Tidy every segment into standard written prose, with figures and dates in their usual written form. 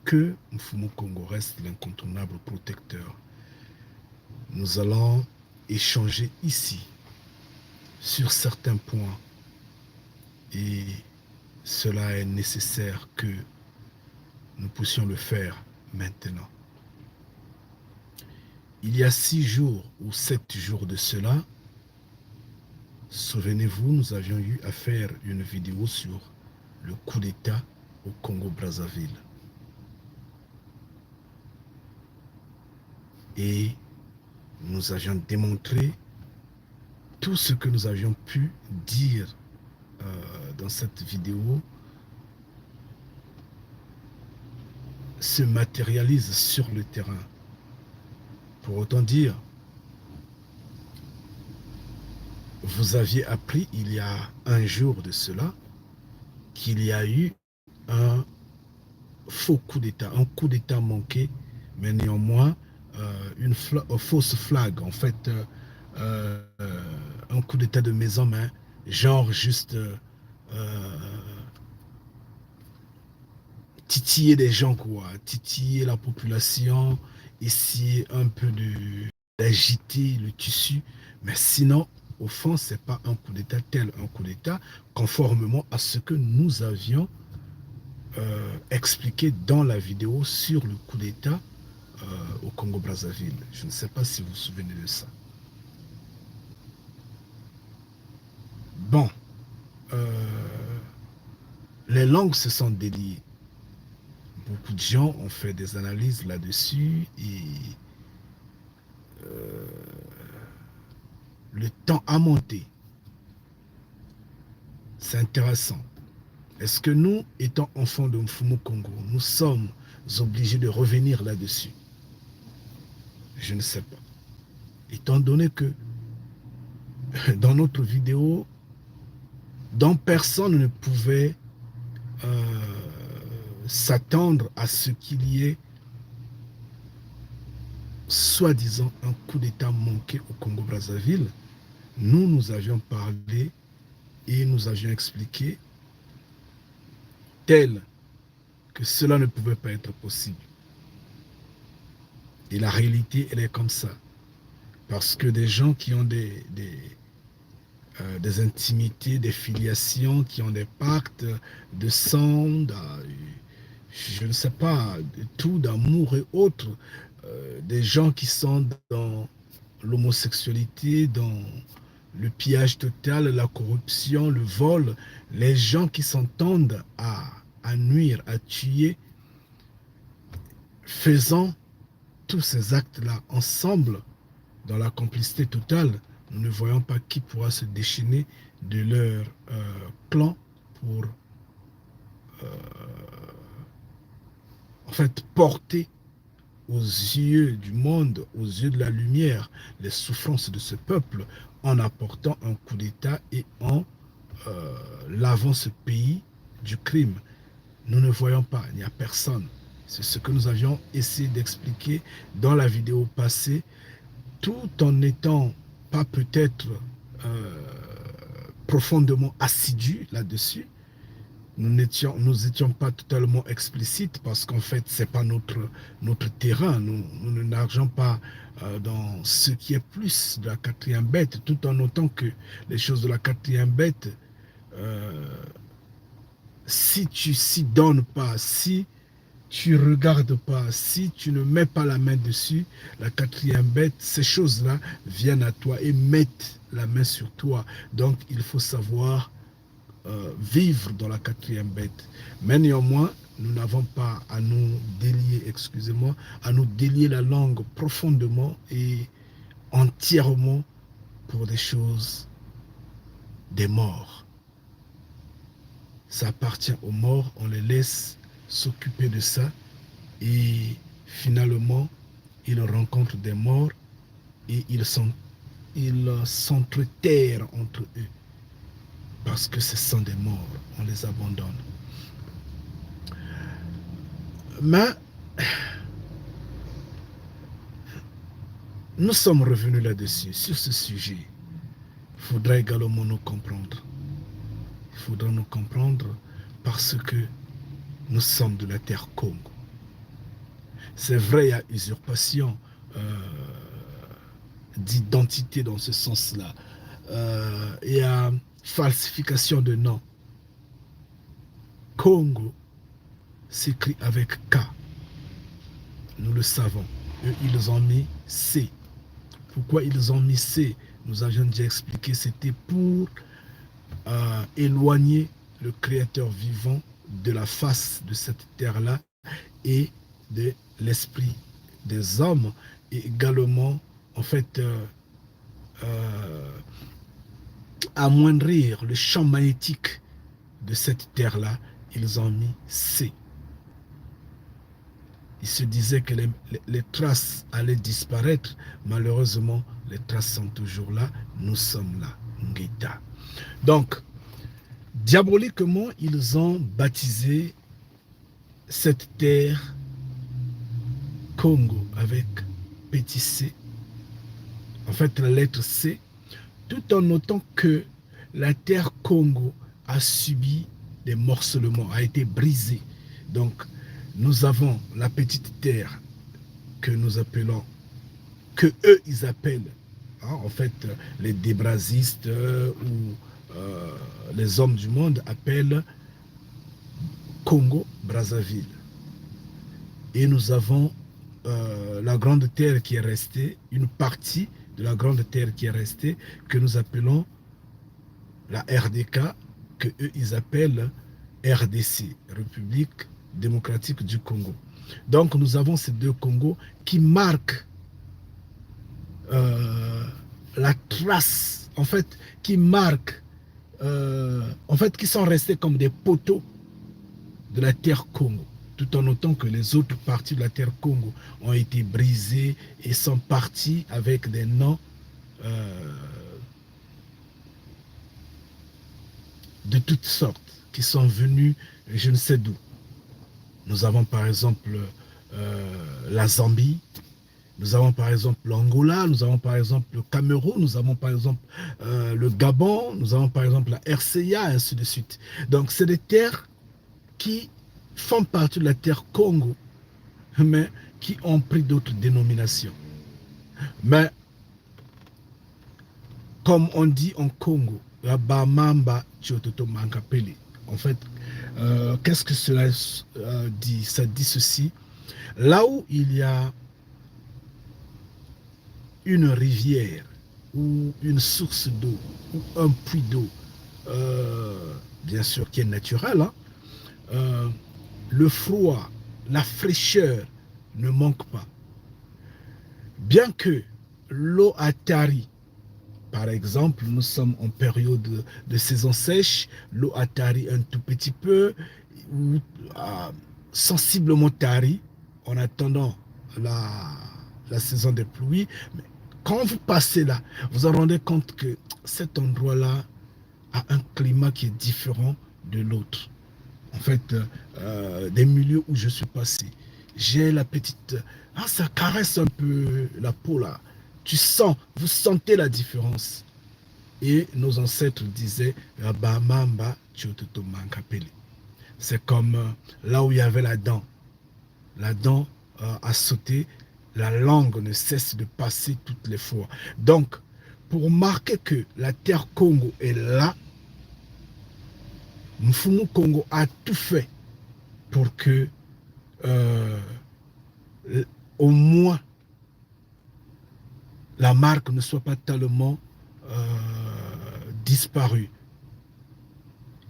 que Mfumu Congo reste l'incontournable protecteur. Nous allons échanger ici sur certains points et cela est nécessaire que nous puissions le faire maintenant. Il y a 6 jours ou 7 jours de cela, souvenez-vous, nous avions eu à faire une vidéo sur le coup d'État au Congo-Brazzaville. Et nous avions démontré tout ce que nous avions pu dire dans cette vidéo se matérialise sur le terrain. Pour autant dire, vous aviez appris il y a un jour de cela qu'il y a eu un faux coup d'État, un coup d'État manqué, mais néanmoins une fausse flag, en fait, un coup d'État de maison main, genre juste titiller des gens, quoi, titiller la population, essayer un peu d'agiter le tissu, mais sinon, au fond, ce n'est pas un coup d'État tel un coup d'État, conformément à ce que nous avions expliqué dans la vidéo sur le coup d'État au Congo-Brazzaville. Je ne sais pas si vous vous souvenez de ça. Bon, les langues se sont déliées. Beaucoup de gens ont fait des analyses là-dessus et le temps a monté. C'est intéressant. Est-ce que nous, étant enfants de Mfumu Congo, nous sommes obligés de revenir là-dessus? Je ne sais pas. Étant donné que dans notre vidéo, dont personne ne pouvait s'attendre à ce qu'il y ait soi-disant un coup d'État manqué au Congo-Brazzaville, nous avions parlé et nous avions expliqué tel que cela ne pouvait pas être possible. Et la réalité, elle est comme ça. Parce que des gens qui ont des intimités, des filiations, qui ont des pactes de sang, je ne sais pas, de tout, d'amour et autres, des gens qui sont dans l'homosexualité, dans le pillage total, la corruption, le vol, les gens qui s'entendent à nuire, à tuer, faisant tous ces actes-là ensemble, dans la complicité totale, nous ne voyons pas qui pourra se déchaîner de leur clan pour en fait porter aux yeux du monde, aux yeux de la lumière, les souffrances de ce peuple en apportant un coup d'État et en lavant ce pays du crime. Nous ne voyons pas, il n'y a personne. C'est ce que nous avions essayé d'expliquer dans la vidéo passée, tout en n'étant pas peut-être profondément assidus là-dessus. Nous n'étions pas totalement explicites parce qu'en fait, ce n'est pas notre terrain. Nous ne nageons pas dans ce qui est plus de la quatrième bête, tout en notant que les choses de la quatrième bête, si tu s'y donnes pas, si tu ne regardes pas, si tu ne mets pas la main dessus, la quatrième bête, ces choses-là viennent à toi et mettent la main sur toi. Donc, il faut savoir vivre dans la quatrième bête. Mais néanmoins, nous n'avons pas à nous délier, excusez-moi, à nous délier la langue profondément et entièrement pour des choses des morts. Ça appartient aux morts, on les laisse s'occuper de ça et finalement, ils rencontrent des morts et ils s'entreterrent entre eux parce que ce sont des morts, on les abandonne. Mais nous sommes revenus là-dessus, sur ce sujet. Il faudra également nous comprendre. Il faudra nous comprendre parce que nous sommes de la terre Congo. C'est vrai, il y a usurpation d'identité dans ce sens-là. Il y a falsification de nom. Congo s'écrit avec K. Nous le savons. Eux, ils ont mis C. Pourquoi ils ont mis C? Nous avions déjà expliqué, c'était pour éloigner le Créateur vivant de la face de cette terre-là et de l'esprit des hommes, et également, en fait, amoindrir le champ magnétique de cette terre-là. Ils ont mis C. Il se disait que les traces allaient disparaître. Malheureusement, les traces sont toujours là. Nous sommes là. Ngeta. Donc, diaboliquement, ils ont baptisé cette terre Congo avec petit c. En fait, la lettre C, tout en notant que la terre Congo a subi des morcellements, a été brisée. Donc, nous avons la petite terre que nous appelons, que eux, ils appellent, hein, en fait, les débrasistes ou les hommes du monde appellent Congo-Brazzaville. Et nous avons la grande terre qui est restée, une partie de la grande terre qui est restée, que nous appelons la RDK, que eux, ils appellent RDC, République démocratique du Congo. Donc, nous avons ces deux Congos qui marquent la trace, en fait, qui marquent, en fait, qui sont restés comme des poteaux de la terre Congo, tout en notant que les autres parties de la terre Congo ont été brisées et sont parties avec des noms de toutes sortes, qui sont venus je ne sais d'où. Nous avons par exemple la Zambie, nous avons par exemple l'Angola, nous avons par exemple le Cameroun, nous avons par exemple le Gabon, nous avons par exemple la RCA, et ainsi de suite. Donc c'est des terres qui font partie de la terre Congo, mais qui ont pris d'autres dénominations. Mais comme on dit en Congo, Bamamba Tchototo Mankapele. En fait, qu'est-ce que cela dit? Ça dit ceci. Là où il y a une rivière ou une source d'eau ou un puits d'eau, bien sûr qui est naturel, hein, le froid, la fraîcheur ne manquent pas. Bien que l'eau a tari, par exemple, nous sommes en période de saison sèche, l'eau a tari un tout petit peu, ou sensiblement tari, en attendant la saison des pluies. Mais quand vous passez là, vous vous rendez compte que cet endroit-là a un climat qui est différent de l'autre. En fait, des milieux où je suis passé, j'ai la petite... Ah, ça caresse un peu la peau là. Tu sens, vous sentez la différence. Et nos ancêtres disaient, c'est comme là où il y avait la dent. La dent a sauté, la langue ne cesse de passer toutes les fois. Donc, pour marquer que la terre Congo est là, Mfumu Congo a tout fait pour que au moins la marque ne soit pas tellement disparue.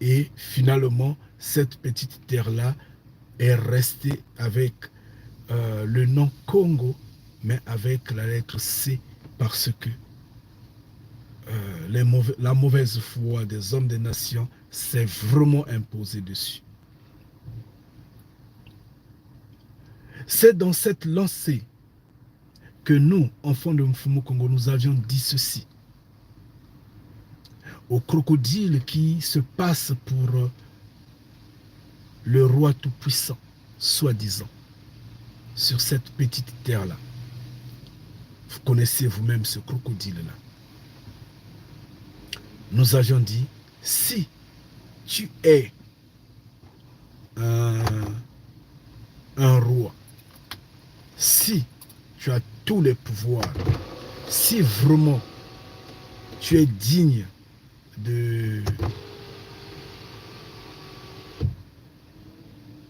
Et finalement, cette petite terre-là est restée avec le nom Congo, mais avec la lettre C, parce que la mauvaise foi des hommes des nations s'est vraiment imposée dessus. C'est dans cette lancée que nous, enfants de Mfumu Congo, nous avions dit ceci. Au crocodile qui se passe pour le roi tout-puissant, soi-disant, sur cette petite terre-là. Vous connaissez vous-même ce crocodile-là. Nous avions dit, si tu es un roi, si tu as tous les pouvoirs, si vraiment tu es digne de...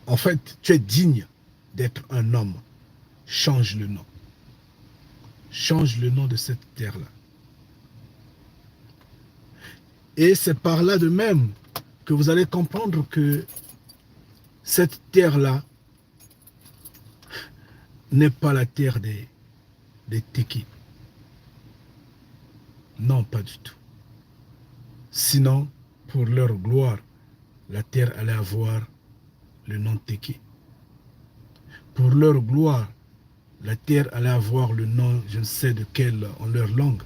En fait, tu es digne d'être un homme, change le nom. Change le nom de cette terre-là. Et c'est par là de même que vous allez comprendre que cette terre-là n'est pas la terre des Teki. Non, pas du tout. Sinon, pour leur gloire, la terre allait avoir le nom Teki. Pour leur gloire, la terre allait avoir le nom, je ne sais de quelle, en leur langue.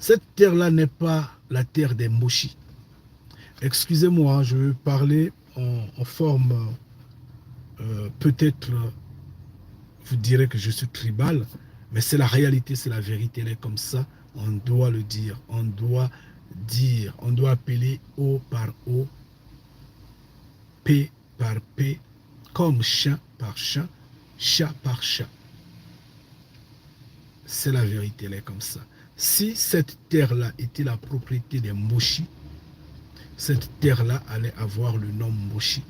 Cette terre-là n'est pas la terre des Moshi. Excusez-moi, je vais parler en forme, peut-être, vous direz que je suis tribal, mais c'est la réalité, c'est la vérité, elle est comme ça. On doit le dire, on doit dire, on doit appeler O par O, P par P, comme chien par chien, chat par chat. C'est la vérité, elle est comme ça. Si cette terre-là était la propriété des Moshi, cette terre-là allait avoir le nom Moshi.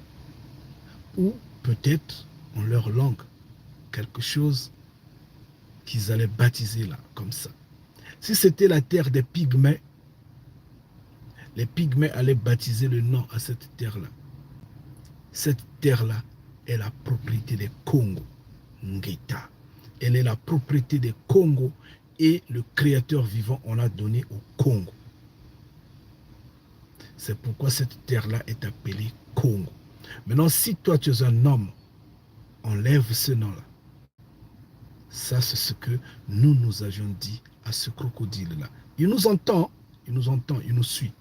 Ou peut-être, en leur langue, quelque chose qu'ils allaient baptiser là, comme ça. Si c'était la terre des Pygmées, les Pygmées allaient baptiser le nom à cette terre-là. Cette terre-là est la propriété des Congo, Ngeta. Elle est la propriété des Congo et le créateur vivant on a donné au Congo. C'est pourquoi cette terre-là est appelée Congo. Maintenant, si toi tu es un homme, enlève ce nom-là. Ça, c'est ce que nous avions dit à ce crocodile-là. Il nous entend, il nous suit.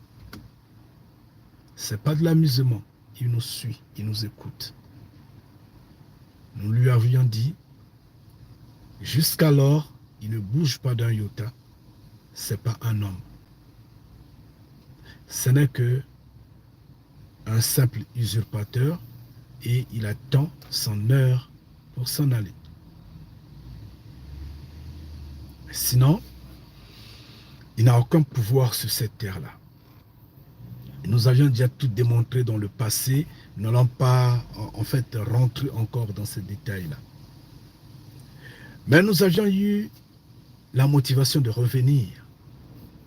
Ce n'est pas de l'amusement. Il nous suit, il nous écoute. Nous lui avions dit, jusqu'alors, il ne bouge pas d'un iota. Ce n'est pas un homme. Ce n'est que un simple usurpateur et il attend son heure pour s'en aller. Sinon, il n'a aucun pouvoir sur cette terre-là. Nous avions déjà tout démontré dans le passé. Nous n'allons pas, en fait, rentrer encore dans ces détails-là. Mais nous avions eu la motivation de revenir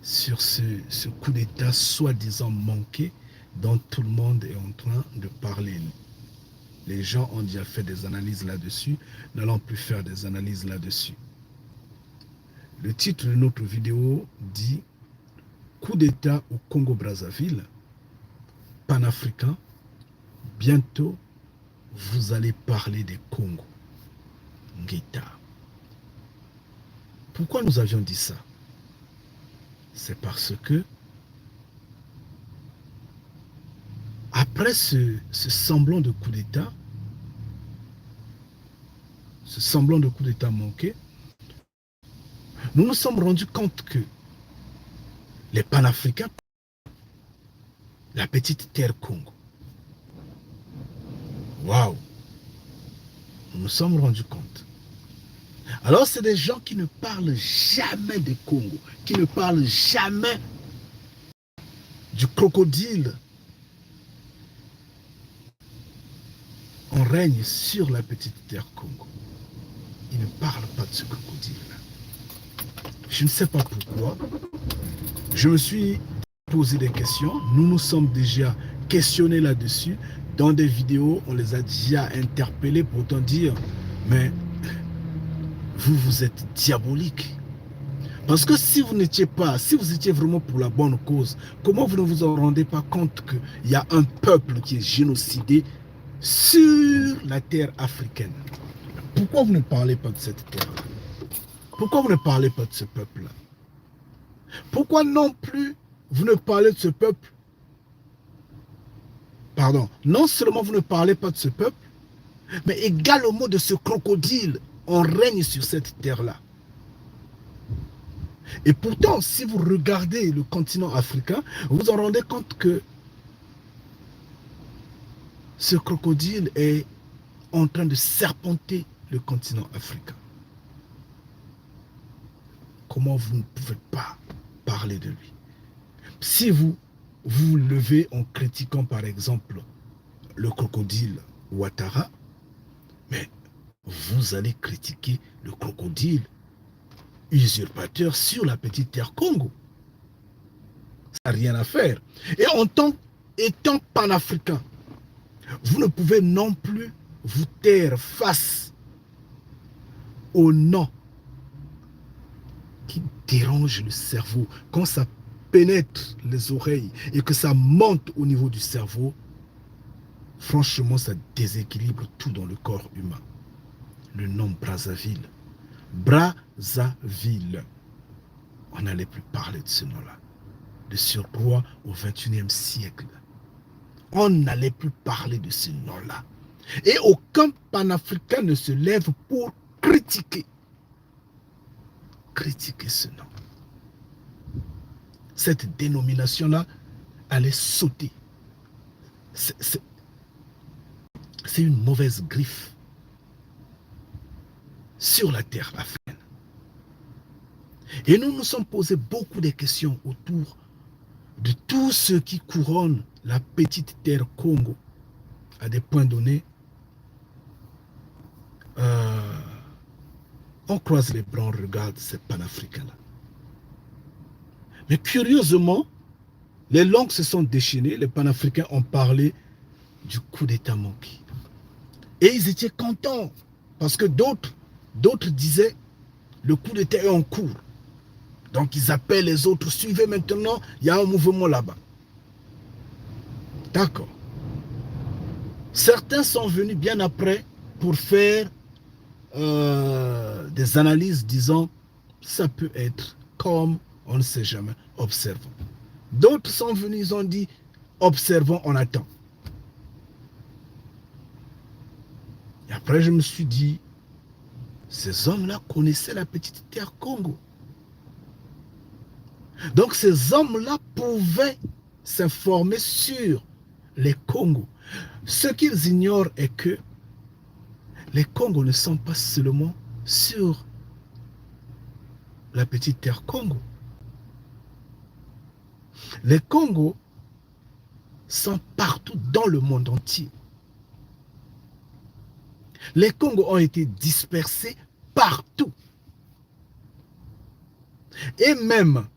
sur ce coup d'État soi-disant manqué dont tout le monde est en train de parler. Les gens ont déjà fait des analyses là-dessus. Nous n'allons plus faire des analyses là-dessus. Le titre de notre vidéo dit « Coup d'État au Congo-Brazzaville, panafricain, bientôt vous allez parler des Congo, Ngeta ». Pourquoi nous avions dit ça? C'est parce que après ce semblant de coup d'État, manqué, nous nous sommes rendus compte que les panafricains, la petite terre Congo, waouh, nous nous sommes rendus compte. Alors c'est des gens qui ne parlent jamais des Congo, qui ne parlent jamais du crocodile. On règne sur la petite terre Congo. Ils ne parlent pas de ce crocodile-là. Je ne sais pas pourquoi. Je me suis posé des questions. Nous nous sommes déjà questionnés là-dessus. Dans des vidéos, on les a déjà interpellés pour autant dire, mais vous êtes diabolique. Parce que si vous n'étiez pas, si vous étiez vraiment pour la bonne cause, comment vous ne vous en rendez pas compte qu'il y a un peuple qui est génocidé sur la terre africaine? Pourquoi vous ne parlez pas de cette terre-là? Pourquoi vous ne parlez pas de ce peuple-là? Pourquoi non plus vous ne parlez de ce peuple? Pardon, non seulement vous ne parlez pas de ce peuple, mais également de ce crocodile. On règne sur cette terre-là. Et pourtant, si vous regardez le continent africain, vous vous en rendez compte que ce crocodile est en train de serpenter le continent africain. Comment vous ne pouvez pas parler de lui? Si vous vous levez en critiquant par exemple le crocodile Ouattara, mais vous allez critiquer le crocodile usurpateur sur la petite terre Congo. Ça n'a rien à faire. Et en tant étant panafricain, vous ne pouvez non plus vous taire face au nom qui dérange le cerveau. Quand ça pénètre les oreilles et que ça monte au niveau du cerveau, franchement, ça déséquilibre tout dans le corps humain. Le nom Brazzaville. Brazzaville. On n'allait plus parler de ce nom-là. De surcroît au XXIe siècle. On n'allait plus parler de ce nom-là. Et aucun panafricain ne se lève pour critiquer ce nom. Cette dénomination-là allait sauter. C'est une mauvaise griffe sur la terre africaine. Et nous nous sommes posé beaucoup de questions autour de tout ce qui couronne la petite terre Congo. À des points donnés, on croise les bras, on regarde ces panafricains-là. Mais curieusement, les langues se sont déchaînées, les panafricains ont parlé du coup d'État manqué. Et ils étaient contents, parce que d'autres disaient, le coup d'État est en cours. Donc ils appellent les autres, suivez maintenant, il y a un mouvement là-bas. D'accord. Certains sont venus bien après pour faire des analyses disant, ça peut être comme on ne sait jamais, observons. D'autres sont venus, ils ont dit, observons, on attend. Et après, je me suis dit, ces hommes-là connaissaient la petite terre Congo. Donc, ces hommes-là pouvaient s'informer sur les Congos. Ce qu'ils ignorent est que les Congos ne sont pas seulement sur la petite terre Congo. Les Congos sont partout dans le monde entier. Les Congos ont été dispersés partout. Et même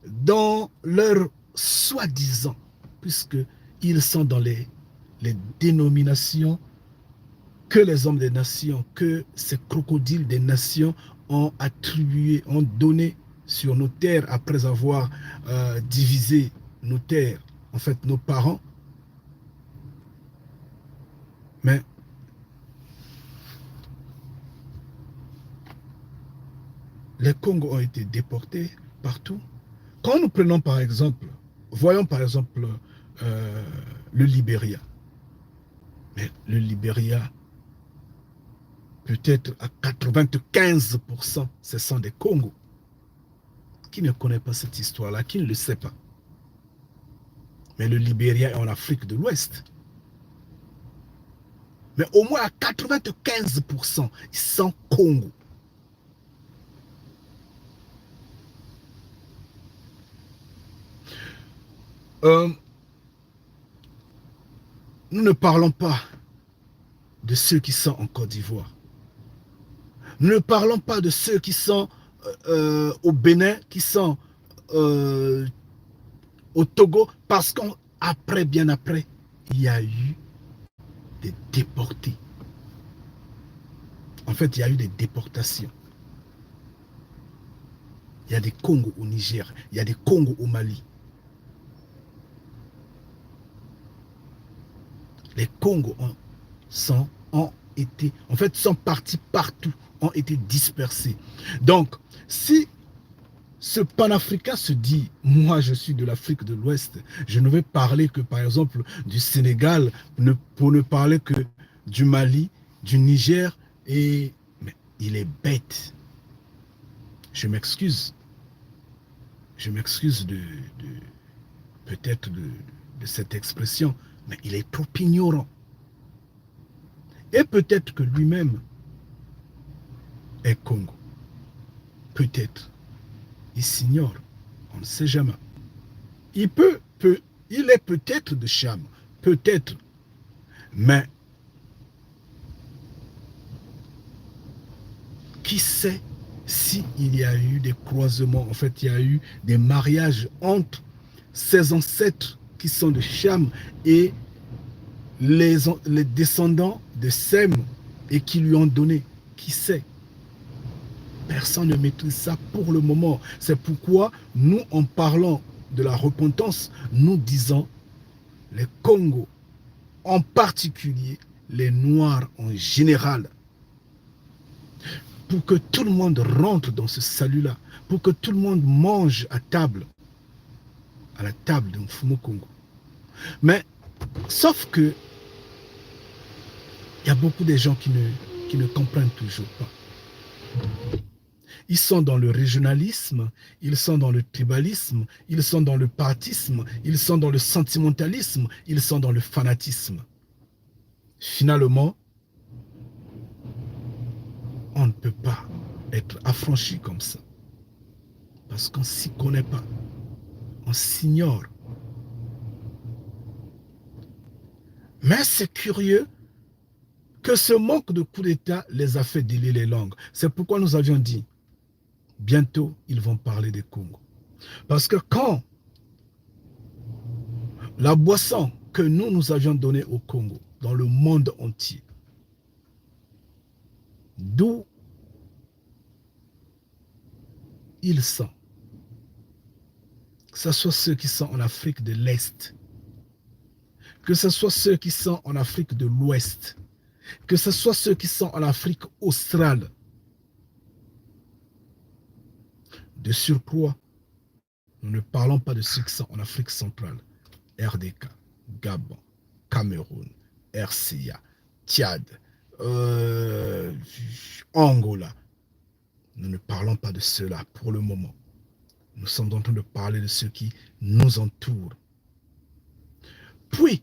dans leur soi-disant, puisqu'ils sont dans les dénominations que les hommes des nations, que ces crocodiles des nations ont attribué, ont donné sur nos terres après avoir divisé nos terres, en fait nos parents. Mais les Congos ont été déportés partout. Quand nous prenons par exemple, voyons par exemple le Libéria. Mais le Libéria, peut-être à 95%, ce sont des Congos. Qui ne connaît pas cette histoire-là, qui ne le sait pas. Mais le Libéria est en Afrique de l'Ouest. Mais au moins à 95%, ils sont Congos. Nous ne parlons pas de ceux qui sont en Côte d'Ivoire. Nous ne parlons pas de ceux qui sont au Bénin, qui sont au Togo, parce qu'après, bien après, il y a eu des déportés. En fait, il y a eu des déportations. Il y a des Congos au Niger, il y a des Congos au Mali. Les Congos sont partis partout, ont été dispersés. Donc, si ce panafricain se dit, moi je suis de l'Afrique de l'Ouest, je ne vais parler que par exemple du Sénégal, pour ne parler que du Mali, du Niger, mais il est bête. Je m'excuse. Je m'excuse peut-être de cette expression, mais il est trop ignorant. Et peut-être que lui-même est Congo. Peut-être. Il s'ignore. On ne sait jamais. Il est peut-être de Cham. Peut-être. Mais qui sait s'il y a eu des croisements, en fait, il y a eu des mariages entre ses ancêtres qui sont de Cham et les descendants de Sem et qui lui ont donné. Qui sait? Personne ne maîtrise ça pour le moment. C'est pourquoi nous, en parlant de la repentance, nous disons les Congos, en particulier les Noirs en général, pour que tout le monde rentre dans ce salut-là, pour que tout le monde mange à la table d'un Fumo Congo. Mais, sauf que, il y a beaucoup de gens qui ne comprennent toujours pas. Ils sont dans le régionalisme, ils sont dans le tribalisme, ils sont dans le partisme, ils sont dans le sentimentalisme, ils sont dans le fanatisme. Finalement, on ne peut pas être affranchi comme ça. Parce qu'on ne s'y connaît pas. On s'ignore. Mais c'est curieux que ce manque de coup d'État les a fait délier les langues. C'est pourquoi nous avions dit, bientôt, ils vont parler des Congo. Parce que quand la boisson que nous avions donnée au Congo, dans le monde entier, d'où ils sont, que ce soit ceux qui sont en Afrique de l'Est, que ce soit ceux qui sont en Afrique de l'Ouest, que ce soit ceux qui sont en Afrique australe, de surcroît, nous ne parlons pas de ceux qui sont en Afrique centrale, RDK, Gabon, Cameroun, RCA, Tchad, Angola. Nous ne parlons pas de ceux-là pour le moment. Nous sommes en train de parler de ceux qui nous entourent. Puis,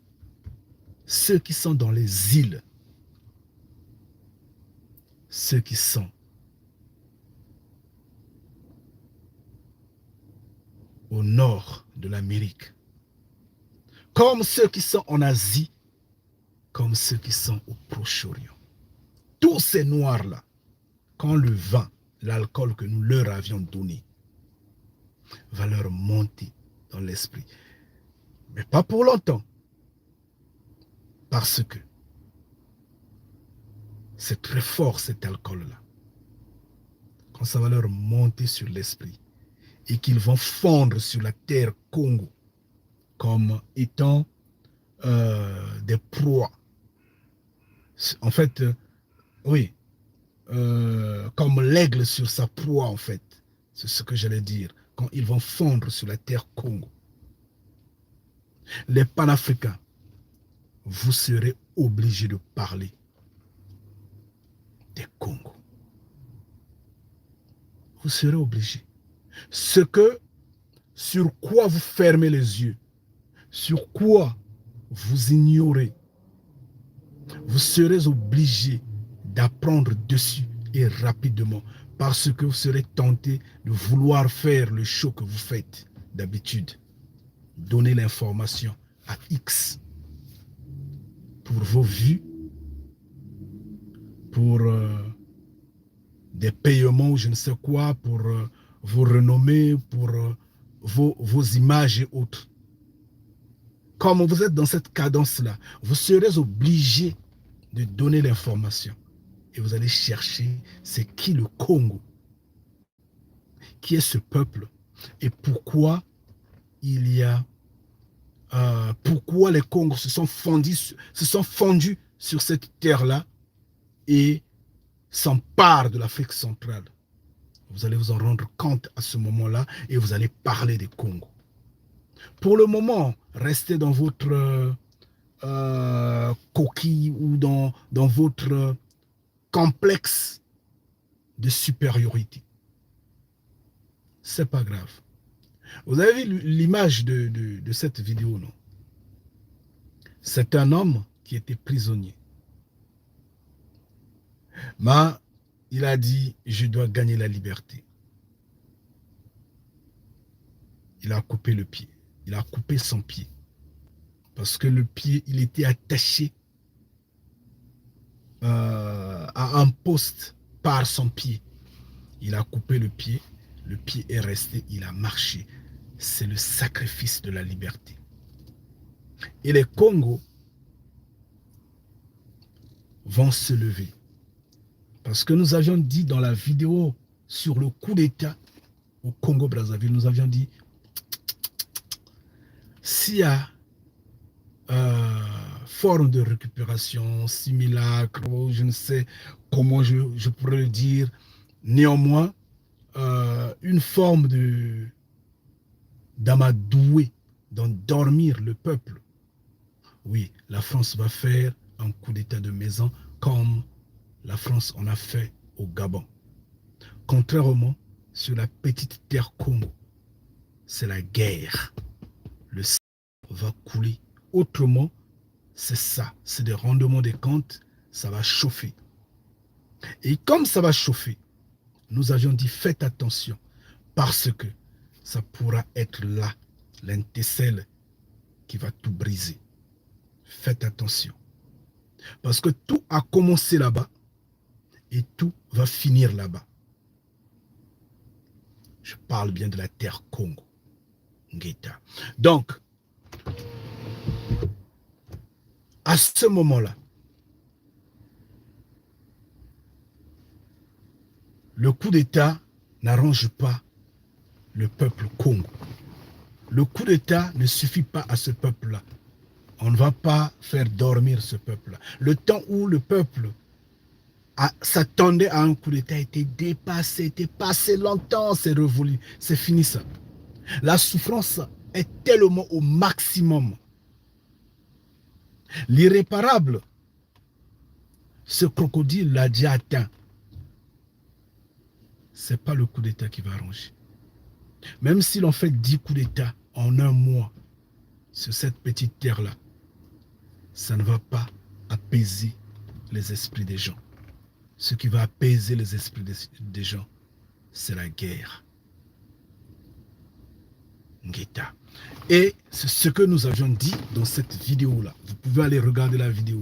ceux qui sont dans les îles, ceux qui sont au nord de l'Amérique, comme ceux qui sont en Asie, comme ceux qui sont au Proche-Orient. Tous ces noirs-là, quand le vin, l'alcool que nous leur avions donné, va leur monter dans l'esprit. Mais pas pour longtemps. Parce que c'est très fort cet alcool-là. Quand ça va leur monter sur l'esprit et qu'ils vont fondre sur la terre Congo comme étant des proies. En fait, oui, comme l'aigle sur sa proie, en fait. C'est ce que j'allais dire. Quand ils vont fondre sur la terre Congo. Les panafricains, vous serez obligés de parler des Congos. Vous serez obligés. Sur quoi vous fermez les yeux, sur quoi vous ignorez, vous serez obligés d'apprendre dessus et rapidement parce que vous serez tenté de vouloir faire le show que vous faites d'habitude. Donner l'information à X pour vos vues, pour des paiements ou je ne sais quoi, pour vos renommées, pour vos images et autres. Comme vous êtes dans cette cadence-là, vous serez obligé de donner l'information. Et vous allez chercher c'est qui le Congo, qui est ce peuple et pourquoi il y a pourquoi les Congos se sont fondus sur cette terre-là et s'emparent de l'Afrique centrale. Vous allez vous en rendre compte à ce moment-là et vous allez parler des Congos. Pour le moment, restez dans votre coquille ou dans votre complexe de supériorité. C'est pas grave. Vous avez vu l'image de cette vidéo, non? C'est un homme qui était prisonnier. Mais il a dit, je dois gagner la liberté. Il a coupé le pied. Il a coupé son pied. Parce que le pied, il était attaché à un poste par son pied. Il a coupé le pied est resté, il a marché. C'est le sacrifice de la liberté. Et les Congos vont se lever. Parce que nous avions dit dans la vidéo sur le coup d'État au Congo-Brazzaville, nous avions dit, s'il y a forme de récupération, simulacre, je ne sais comment je pourrais le dire, néanmoins, une forme d'amadouer, d'endormir le peuple. Oui, la France va faire un coup d'état de maison comme la France en a fait au Gabon. Contrairement, sur la petite terre Congo, c'est la guerre. Le sang va couler. Autrement, c'est ça, c'est des rendements des comptes, ça va chauffer. Et comme ça va chauffer, nous avions dit faites attention, parce que ça pourra être là, l'intécelle qui va tout briser. Faites attention. Parce que tout a commencé là-bas et tout va finir là-bas. Je parle bien de la terre Congo. Ngeta. Donc, à ce moment-là, le coup d'État n'arrange pas le peuple Congo. Le coup d'État ne suffit pas à ce peuple-là. On ne va pas faire dormir ce peuple-là. Le temps où le peuple s'attendait à un coup d'État était dépassé, était passé longtemps, c'est révolu, c'est fini ça. La souffrance est tellement au maximum. L'irréparable, ce crocodile l'a déjà atteint. Ce n'est pas le coup d'État qui va arranger. Même si l'on fait 10 coups d'État en un mois sur cette petite terre-là, ça ne va pas apaiser les esprits des gens. Ce qui va apaiser les esprits des gens, c'est la guerre. Ngeta. Et c'est ce que nous avions dit dans cette vidéo-là. Vous pouvez aller regarder la vidéo.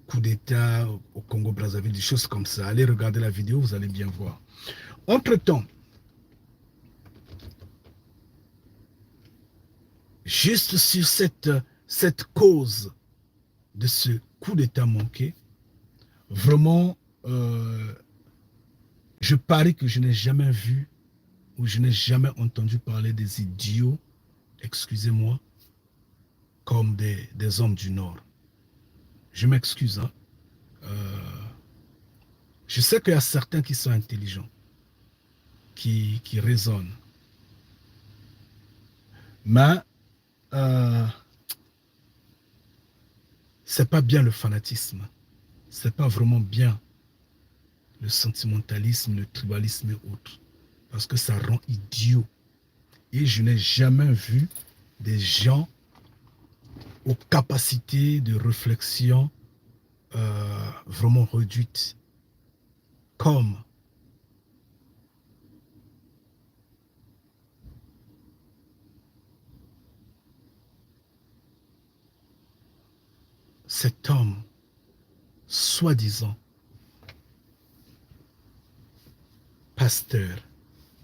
Coup d'État au Congo-Brazzaville, des choses comme ça. Allez regarder la vidéo, vous allez bien voir. Entre-temps, juste sur cette cause de ce coup d'État manqué, vraiment, je parie que je n'ai jamais vu ou je n'ai jamais entendu parler des idiots, excusez-moi, comme des hommes du Nord. Je m'excuse. Hein. Je sais qu'il y a certains qui sont intelligents, qui raisonnent. Mais c'est pas bien le fanatisme. C'est pas vraiment bien le sentimentalisme, le tribalisme et autres. Parce que ça rend idiot. Et je n'ai jamais vu des gens aux capacités de réflexion vraiment réduites comme cet homme, soi-disant pasteur,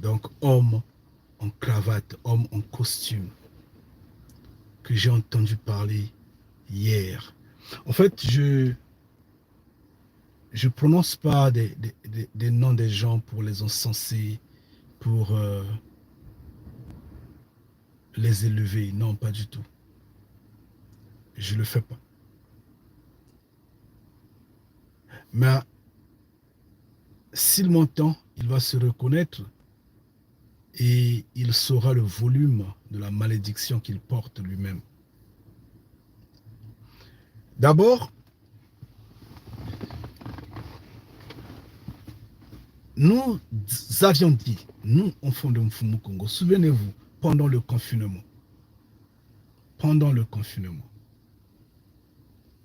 donc homme en cravate, homme en costume, que j'ai entendu parler hier. En fait, je prononce pas des noms des gens pour les encenser, pour les élever. Non, pas du tout. Je ne le fais pas. Mais s'il m'entend, il va se reconnaître et il saura le volume de la malédiction qu'il porte lui-même. D'abord, nous avions dit, nous, enfants de Mfumu Congo, souvenez-vous, pendant le confinement,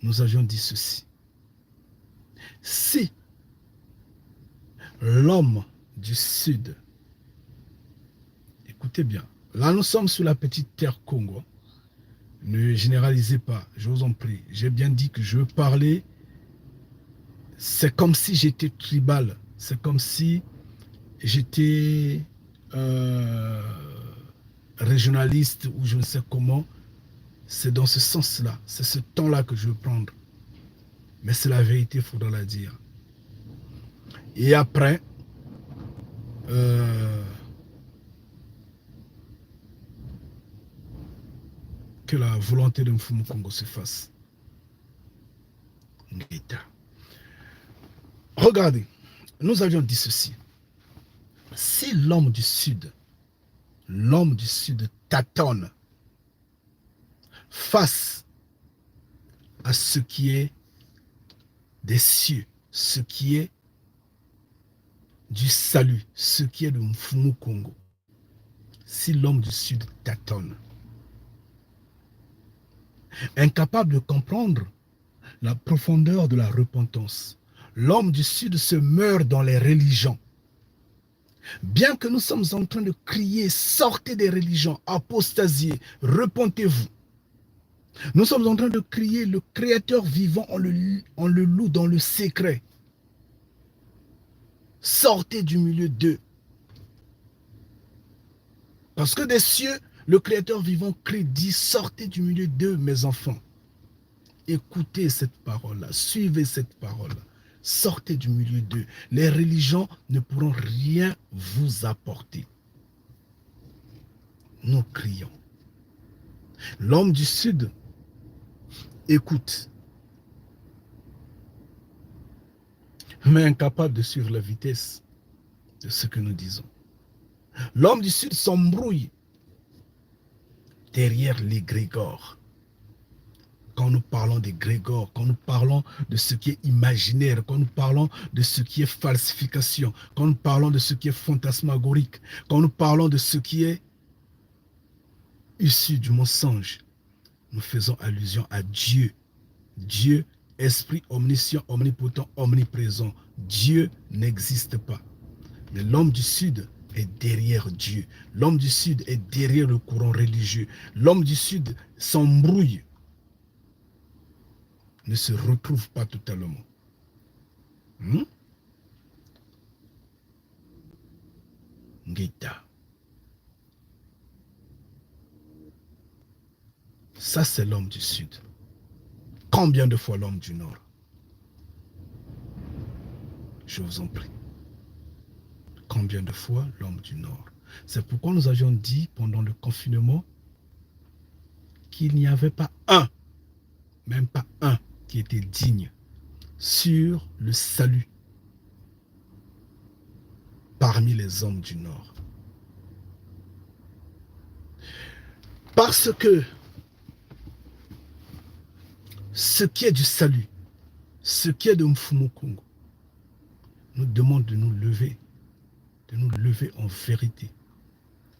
nous avions dit ceci. Si l'homme du Sud, écoutez bien, là nous sommes sur la petite terre Congo, ne généralisez pas, je vous en prie, j'ai bien dit que je veux parler, c'est comme si j'étais tribal, c'est comme si j'étais régionaliste ou je ne sais comment, c'est dans ce sens-là, c'est ce temps-là que je veux prendre. Mais c'est la vérité, il faudra la dire. Et après, que la volonté de Mfumu Congo se fasse. Regardez, nous avions dit ceci. Si l'homme du Sud tâtonne face à ce qui est des cieux, ce qui est du salut, ce qui est de Mfumu Congo, si l'homme du Sud tâtonne, incapable de comprendre la profondeur de la repentance, l'homme du Sud se meurt dans les religions. Bien que nous sommes en train de crier, sortez des religions, apostasiez, repentez-vous. Nous sommes en train de crier, le Créateur vivant, on le loue dans le secret. Sortez du milieu d'eux. Parce que des cieux, le Créateur vivant crie, dit, sortez du milieu d'eux, mes enfants. Écoutez cette parole-là, suivez cette parole-là. Sortez du milieu d'eux. Les religions ne pourront rien vous apporter. Nous crions. L'homme du Sud écoute, mais incapable de suivre la vitesse de ce que nous disons. L'homme du Sud s'embrouille derrière les Grégores. Quand nous parlons des Grégores, quand nous parlons de ce qui est imaginaire, quand nous parlons de ce qui est falsification, quand nous parlons de ce qui est fantasmagorique, quand nous parlons de ce qui est issu du mensonge, nous faisons allusion à Dieu. Dieu, esprit omniscient, omnipotent, omniprésent. Dieu n'existe pas. Mais l'homme du Sud est derrière Dieu. L'homme du Sud est derrière le courant religieux. L'homme du Sud s'embrouille, ne se retrouve pas totalement. Ngita. Ça, c'est l'homme du Sud. Combien de fois l'homme du Nord? Je vous en prie. Combien de fois l'homme du Nord? C'est pourquoi nous avions dit pendant le confinement qu'il n'y avait pas un, même pas un, qui était digne sur le salut parmi les hommes du Nord. Parce que ce qui est du salut, ce qui est de Mfumu Congo, nous demande de nous lever en vérité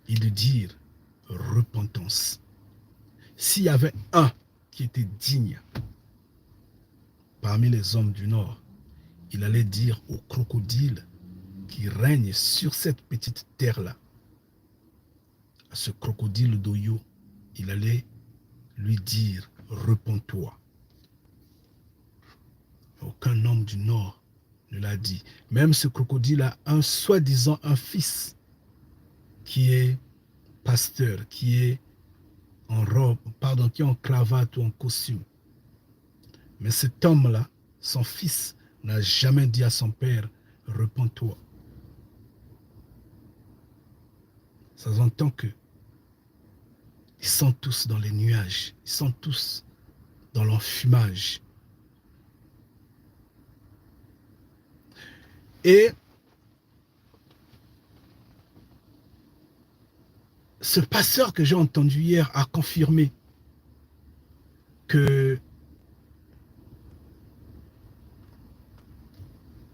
et de dire repentance. S'il y avait un qui était digne parmi les hommes du Nord, il allait dire au crocodile qui règne sur cette petite terre-là, à ce crocodile d'Oyo, il allait lui dire repens-toi. Aucun homme du Nord ne l'a dit. Même ce crocodile a un soi-disant un fils qui est pasteur, qui est en robe, pardon, qui est en cravate ou en costume. Mais cet homme-là, son fils, n'a jamais dit à son père, repens-toi. Ça s'entend que ils sont tous dans les nuages, ils sont tous dans l'enfumage. Et ce pasteur que j'ai entendu hier a confirmé que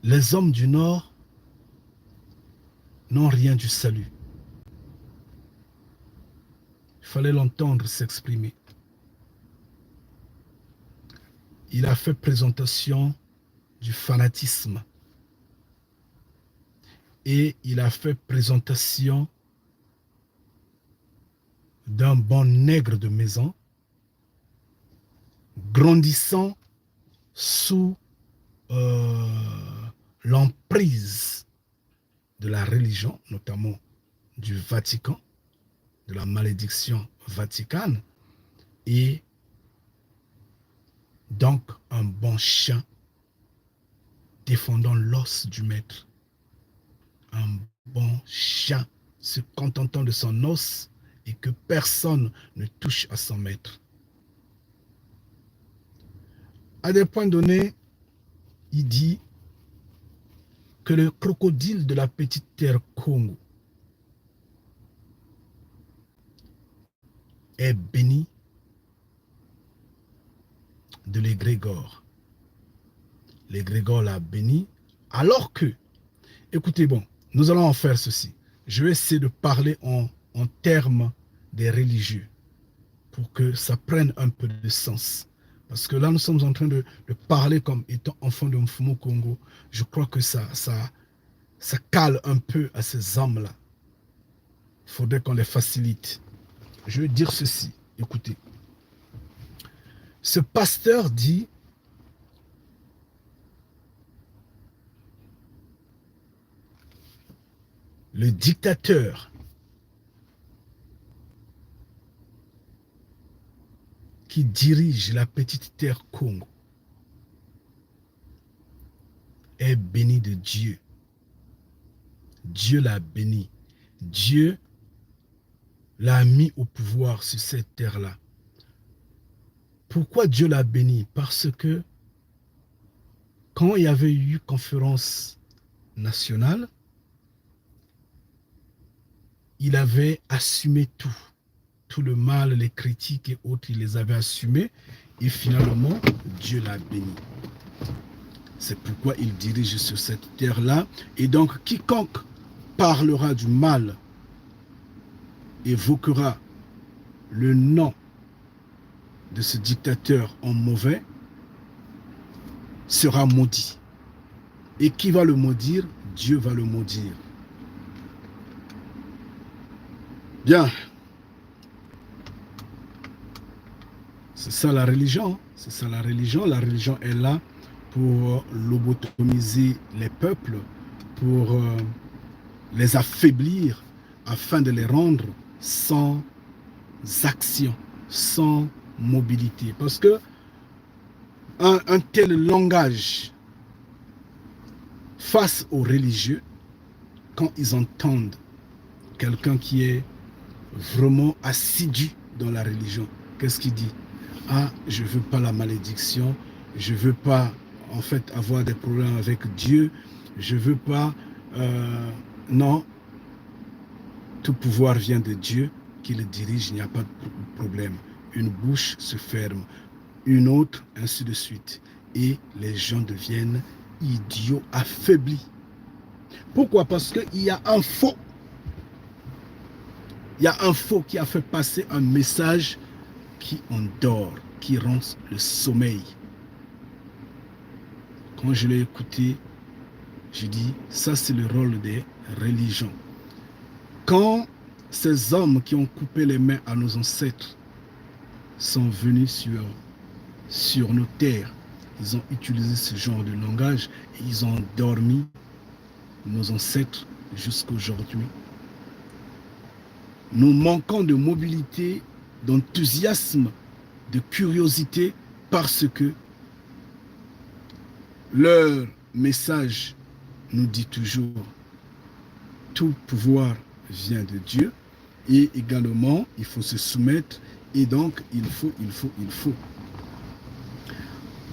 les hommes du Nord n'ont rien du salut. Il fallait l'entendre s'exprimer. Il a fait présentation du fanatisme. Et il a fait présentation d'un bon nègre de maison, grandissant sous l'emprise de la religion, notamment du Vatican, de la malédiction vaticane, et donc un bon chien défendant l'os du maître. Un bon chien se contentant de son os et que personne ne touche à son maître. À des points donnés, il dit que le crocodile de la petite terre Congo est béni de l'égrégore. L'égrégore l'a béni, alors que, écoutez, bon, nous allons en faire ceci. Je vais essayer de parler en termes des religieux pour que ça prenne un peu de sens. Parce que là, nous sommes en train de parler comme étant enfants de Mfumu Congo. Je crois que ça cale un peu à ces hommes-là. Il faudrait qu'on les facilite. Je vais dire ceci, écoutez. Ce pasteur dit le dictateur qui dirige la petite terre Congo est béni de Dieu. Dieu l'a béni. Dieu l'a mis au pouvoir sur cette terre-là. Pourquoi Dieu l'a béni? Parce que quand il y avait eu conférence nationale, il avait assumé tout le mal, les critiques et autres, il les avait assumés et finalement, Dieu l'a béni. C'est pourquoi il dirige sur cette terre-là. Et donc, quiconque parlera du mal, évoquera le nom de ce dictateur en mauvais, sera maudit. Et qui va le maudire? Dieu va le maudire. Bien. C'est ça la religion. C'est ça la religion. La religion est là pour lobotomiser les peuples, pour les affaiblir, afin de les rendre sans action, sans mobilité. Parce que un tel langage face aux religieux, quand ils entendent quelqu'un qui est vraiment assidu dans la religion, qu'est-ce qu'il dit? Ah, je ne veux pas la malédiction, je ne veux pas en fait avoir des problèmes avec Dieu, je ne veux pas... non, tout pouvoir vient de Dieu qui le dirige, il n'y a pas de problème. Une bouche se ferme, une autre, ainsi de suite. Et les gens deviennent idiots, affaiblis. Pourquoi? Parce qu'il y a un faux. Il y a un faux qui a fait passer un message qui endort, qui rend le sommeil. Quand je l'ai écouté, je dis, ça c'est le rôle des religions. Quand ces hommes qui ont coupé les mains à nos ancêtres sont venus sur nos terres, ils ont utilisé ce genre de langage et ils ont endormi nos ancêtres jusqu'à aujourd'hui. Nous manquons de mobilité, d'enthousiasme, de curiosité parce que leur message nous dit toujours tout pouvoir vient de Dieu et également il faut se soumettre et donc il faut.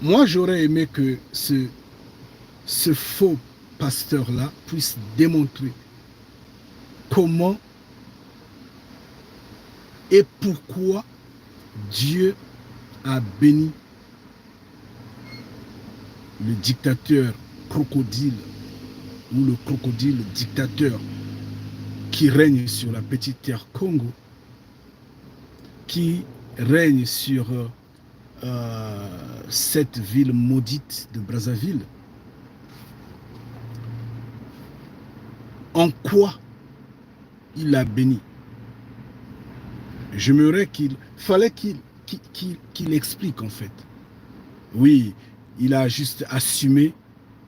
Moi j'aurais aimé que ce faux pasteur-là puisse démontrer comment et pourquoi Dieu a béni le dictateur crocodile ou le crocodile dictateur qui règne sur la petite terre Congo, qui règne sur cette ville maudite de Brazzaville, En quoi il l'a béni? J'aimerais qu'il explique en fait. Oui, il a juste assumé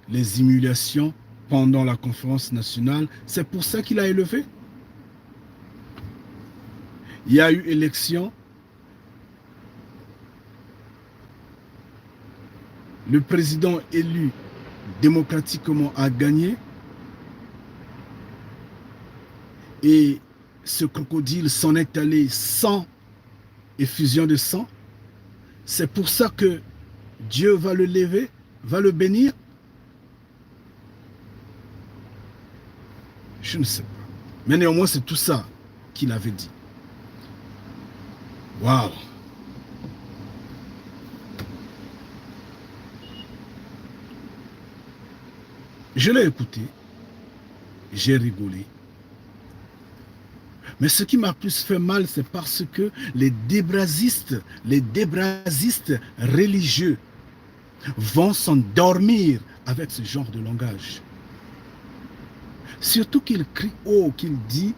les humiliations pendant la conférence nationale. C'est pour ça qu'il a élevé. Il y a eu élection. Le président élu démocratiquement a gagné. Et ce crocodile s'en est allé sans effusion de sang. C'est pour ça que Dieu va le lever, va le bénir. Je ne sais pas. Mais néanmoins, c'est tout ça qu'il avait dit. Waouh! Je l'ai écouté, j'ai rigolé. Mais ce qui m'a plus fait mal, c'est parce que les débrasistes religieux vont s'endormir avec ce genre de langage. Surtout qu'il crie haut, qu'il dit,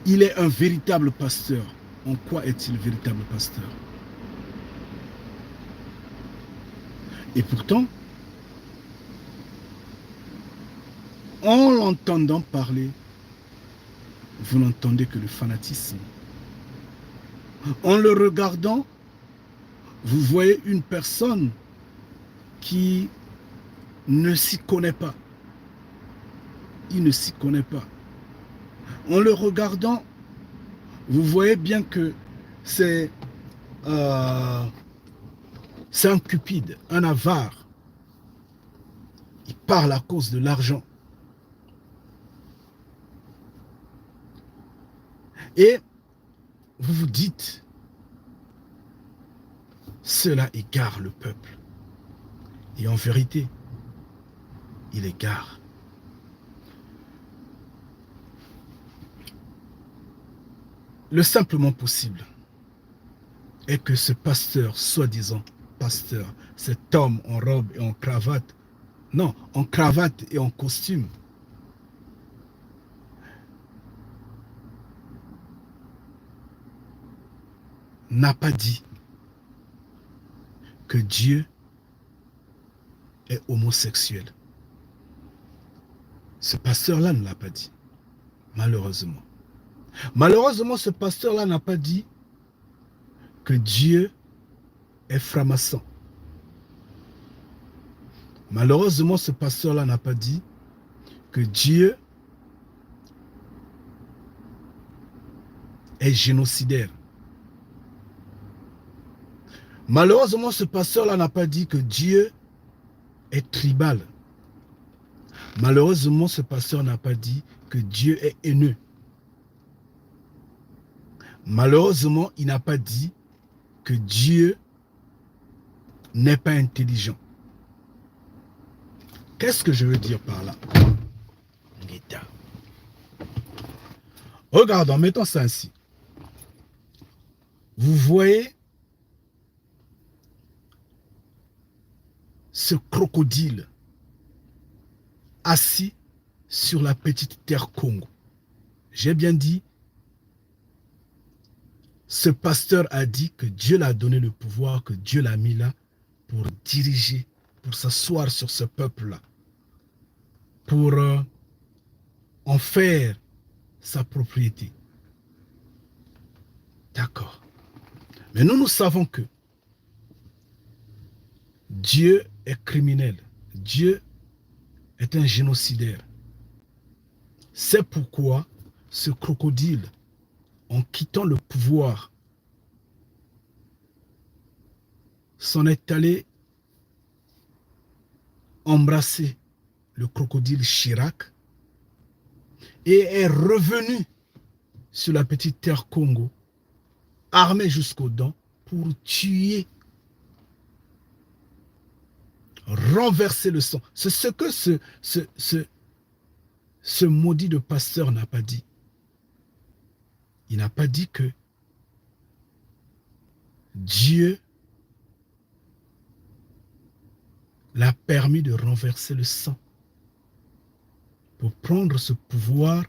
il est un véritable pasteur. En quoi est-il véritable pasteur? Et pourtant, en l'entendant parler, vous n'entendez que le fanatisme. En le regardant, vous voyez une personne qui ne s'y connaît pas. Il ne s'y connaît pas. En le regardant, vous voyez bien que c'est un cupide, un avare. Il parle à cause de l'argent. Et vous vous dites, cela égare le peuple. Et en vérité, il égare. Le simplement possible est que ce pasteur, soi-disant pasteur, cet homme en robe et en cravate, non, en cravate et en costume, n'a pas dit que Dieu est homosexuel. Ce pasteur-là ne l'a pas dit, malheureusement. Malheureusement, ce pasteur-là n'a pas dit que Dieu est franc-maçon. Malheureusement, ce pasteur-là n'a pas dit que Dieu est génocidaire. Malheureusement, ce pasteur-là n'a pas dit que Dieu est tribal. Malheureusement, ce pasteur n'a pas dit que Dieu est haineux. Malheureusement, il n'a pas dit que Dieu n'est pas intelligent. Qu'est-ce que je veux dire par là? Regardons, mettons ça ainsi. Vous voyez ce crocodile assis sur la petite terre Congo. J'ai bien dit, ce pasteur a dit que Dieu l'a donné le pouvoir, que Dieu l'a mis là pour diriger, pour s'asseoir sur ce peuple-là, pour en faire sa propriété. D'accord. Mais nous savons que Dieu est criminel. Dieu est un génocidaire. C'est pourquoi ce crocodile, en quittant le pouvoir, s'en est allé embrasser le crocodile Chirac et est revenu sur la petite terre Congo, armé jusqu'aux dents, pour tuer, renverser le sang. C'est ce que ce maudit de pasteur n'a pas dit. Il n'a pas dit que Dieu l'a permis de renverser le sang pour prendre ce pouvoir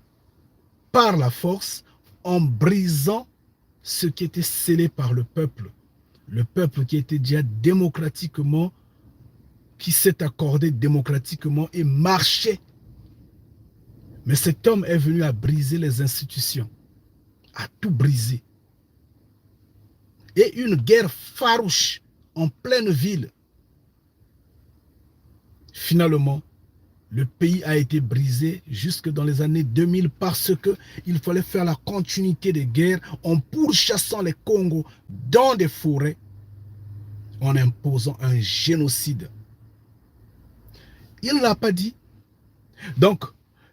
par la force en brisant ce qui était scellé par le peuple. Le peuple qui était déjà démocratiquement, qui s'est accordé démocratiquement et marchait. Mais cet homme est venu à briser les institutions, à tout briser. Et une guerre farouche en pleine ville. Finalement, le pays a été brisé jusque dans les années 2000 parce qu'il fallait faire la continuité des guerres en pourchassant les Congos dans des forêts, en imposant un génocide. Il ne l'a pas dit. Donc,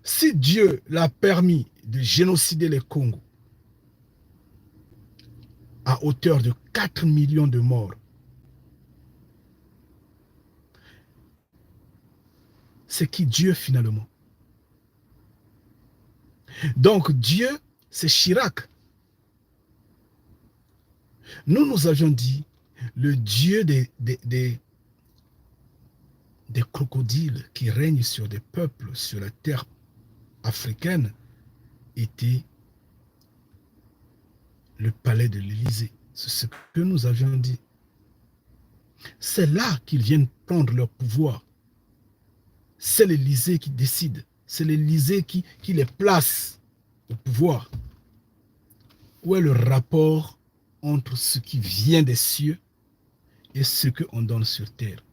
si Dieu l'a permis de génocider les Congos à hauteur de 4 millions de morts, c'est qui Dieu finalement? Donc Dieu, c'est Chirac. Nous avions dit, le Dieu des crocodiles qui règnent sur des peuples, sur la terre africaine, était le palais de l'Élysée. C'est ce que nous avions dit. C'est là qu'ils viennent prendre leur pouvoir. C'est l'Élysée qui décide. C'est l'Élysée qui les place au pouvoir. Où est le rapport entre ce qui vient des cieux et ce qu'on donne sur terre?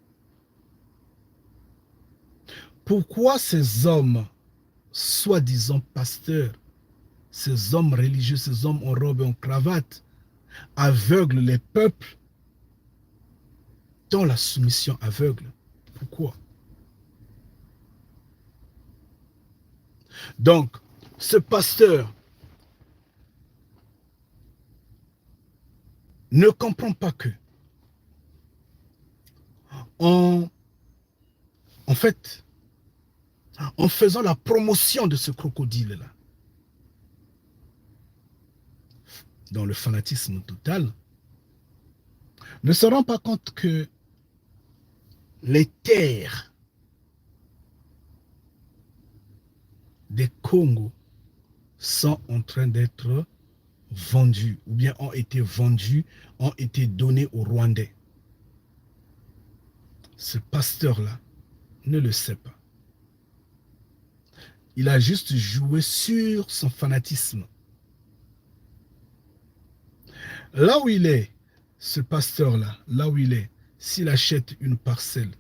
Pourquoi ces hommes, soi-disant pasteurs, ces hommes religieux, ces hommes en robe et en cravate, aveuglent les peuples dans la soumission aveugle? Pourquoi? Donc, ce pasteur ne comprend pas que, en fait, en faisant la promotion de ce crocodile-là, dans le fanatisme total, ne se rend pas compte que les terres des Congos sont en train d'être vendues, ou bien ont été vendues, ont été données aux Rwandais. Ce pasteur-là ne le sait pas. Il a juste joué sur son fanatisme. Là où il est, ce pasteur-là, là où il est, s'il achète une parcelle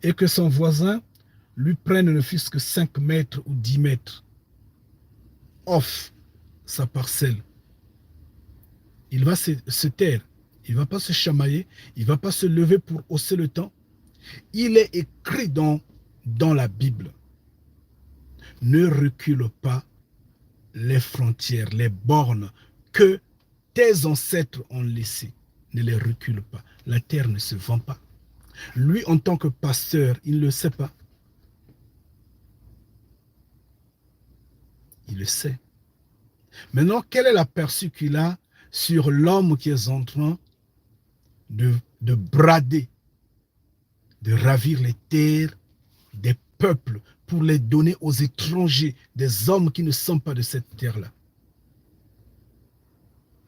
et que son voisin lui prenne ne fût-ce que 5 mètres ou 10 mètres off sa parcelle, il va se taire, il ne va pas se chamailler, il ne va pas se lever pour hausser le temps. Il est écrit dans la Bible: ne recule pas les frontières, les bornes que tes ancêtres ont laissées. Ne les recule pas. La terre ne se vend pas. Lui, en tant que pasteur, il ne le sait pas. Il le sait. Maintenant, quel est l'aperçu qu'il a sur l'homme qui est en train de brader, de ravir les terres des peuples pour les donner aux étrangers, des hommes qui ne sont pas de cette terre-là?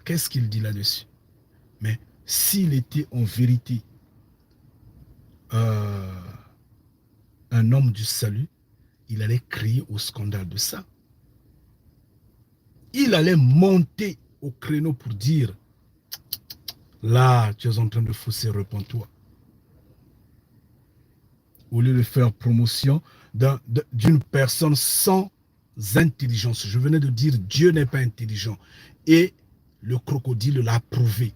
Qu'est-ce qu'il dit là-dessus? Mais s'il était en vérité un homme du salut, il allait crier au scandale de ça. Il allait monter au créneau pour dire: là, tu es en train de fausser, réponds-toi. Au lieu de faire promotion d'une personne sans intelligence. Je venais de dire, Dieu n'est pas intelligent. Et le crocodile l'a prouvé.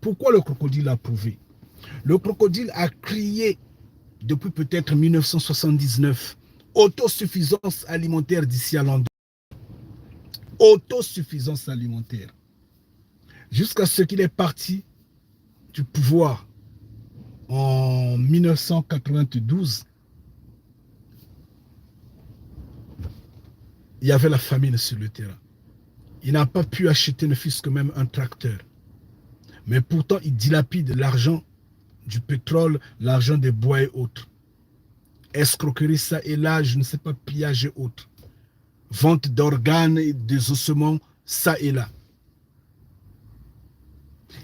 Pourquoi le crocodile l'a prouvé? Le crocodile a crié depuis peut-être 1979, autosuffisance alimentaire d'ici à l'an. Autosuffisance alimentaire. Jusqu'à ce qu'il est parti du pouvoir en 1992. Il y avait la famine sur le terrain. Il n'a pas pu acheter ne fût-ce que même un tracteur. Mais pourtant, il dilapide l'argent du pétrole, l'argent des bois et autres. escroquerie ça et là, je ne sais pas, pillage et autres. Vente d'organes et des ossements, ça et là.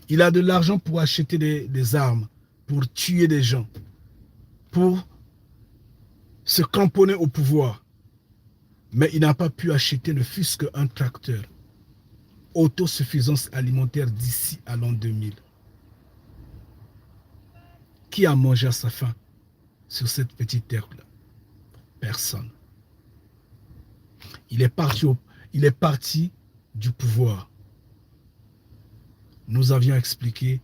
Il a de l'argent pour acheter des armes, pour tuer des gens, pour se cramponner au pouvoir. Mais il n'a pas pu acheter ne fût-ce qu'un tracteur. Autosuffisance alimentaire d'ici à l'an 2000. Qui a mangé à sa faim sur cette petite terre-là? Personne. Il est parti du pouvoir. Nous avions expliqué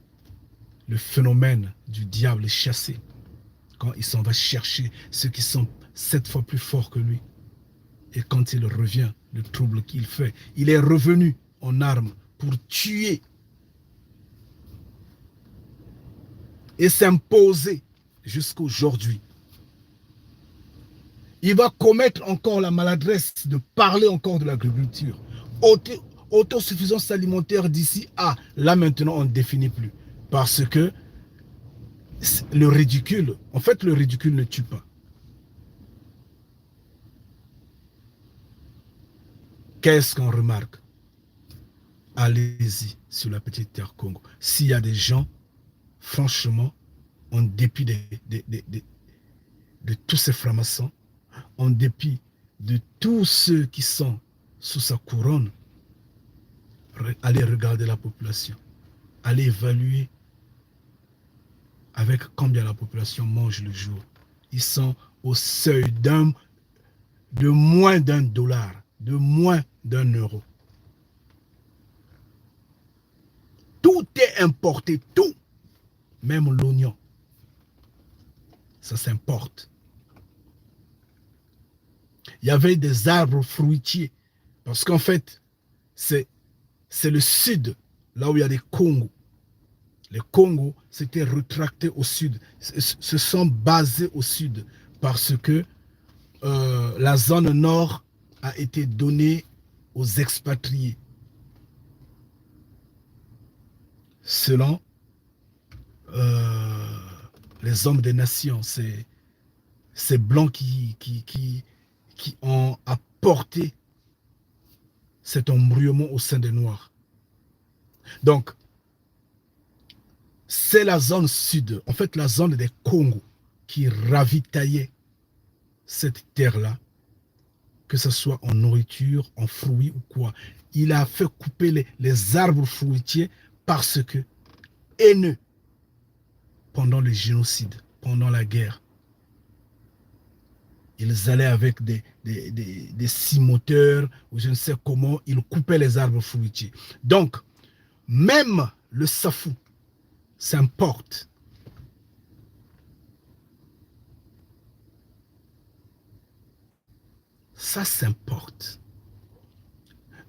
le phénomène du diable chassé. Quand il s'en va chercher ceux qui sont 7 fois plus forts que lui. Et quand il revient, le trouble qu'il fait, il est revenu en armes pour tuer et s'imposer jusqu'aujourd'hui. Il va commettre encore la maladresse de parler encore de l'agriculture. Autosuffisance alimentaire d'ici à là maintenant on ne définit plus. Parce que le ridicule, en fait le ridicule ne tue pas. Qu'est-ce qu'on remarque? Allez-y sur la petite terre Congo. S'il y a des gens, franchement, en dépit de tous ces francs-maçons, en dépit de tous ceux qui sont sous sa couronne, allez regarder la population. Allez évaluer avec combien la population mange le jour. Ils sont au seuil de moins $1, de moins €1. Tout est importé, tout. Même l'oignon. Ça s'importe. Il y avait des arbres fruitiers. Parce qu'en fait, c'est le sud, là où il y a des Congos. Les Congos s'étaient retractés au sud, se sont basés au sud parce que la zone nord a été donnée aux expatriés. Selon les hommes des nations, ces blancs qui ont apporté cet embrayement au sein des noirs. Donc, c'est la zone sud, en fait la zone des Congos qui ravitaillait cette terre-là, que ce soit en nourriture, en fruits ou quoi. Il a fait couper les arbres fruitiers parce que, haineux, pendant le génocide, pendant la guerre, ils allaient avec des scie moteurs ou je ne sais comment, ils coupaient les arbres fruitiers. Donc, même le safou s'importe. Ça s'importe.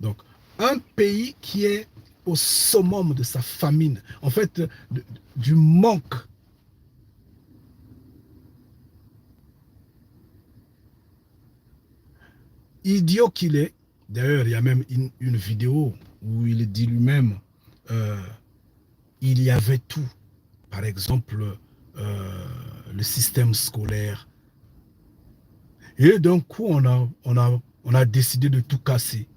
Donc, un pays qui est au summum de sa famine, en fait, du manque. Idiot qu'il est, d'ailleurs, il y a même une vidéo où il dit lui-même, il y avait tout. Par exemple, le système scolaire. Et d'un coup, on a décidé de tout casser.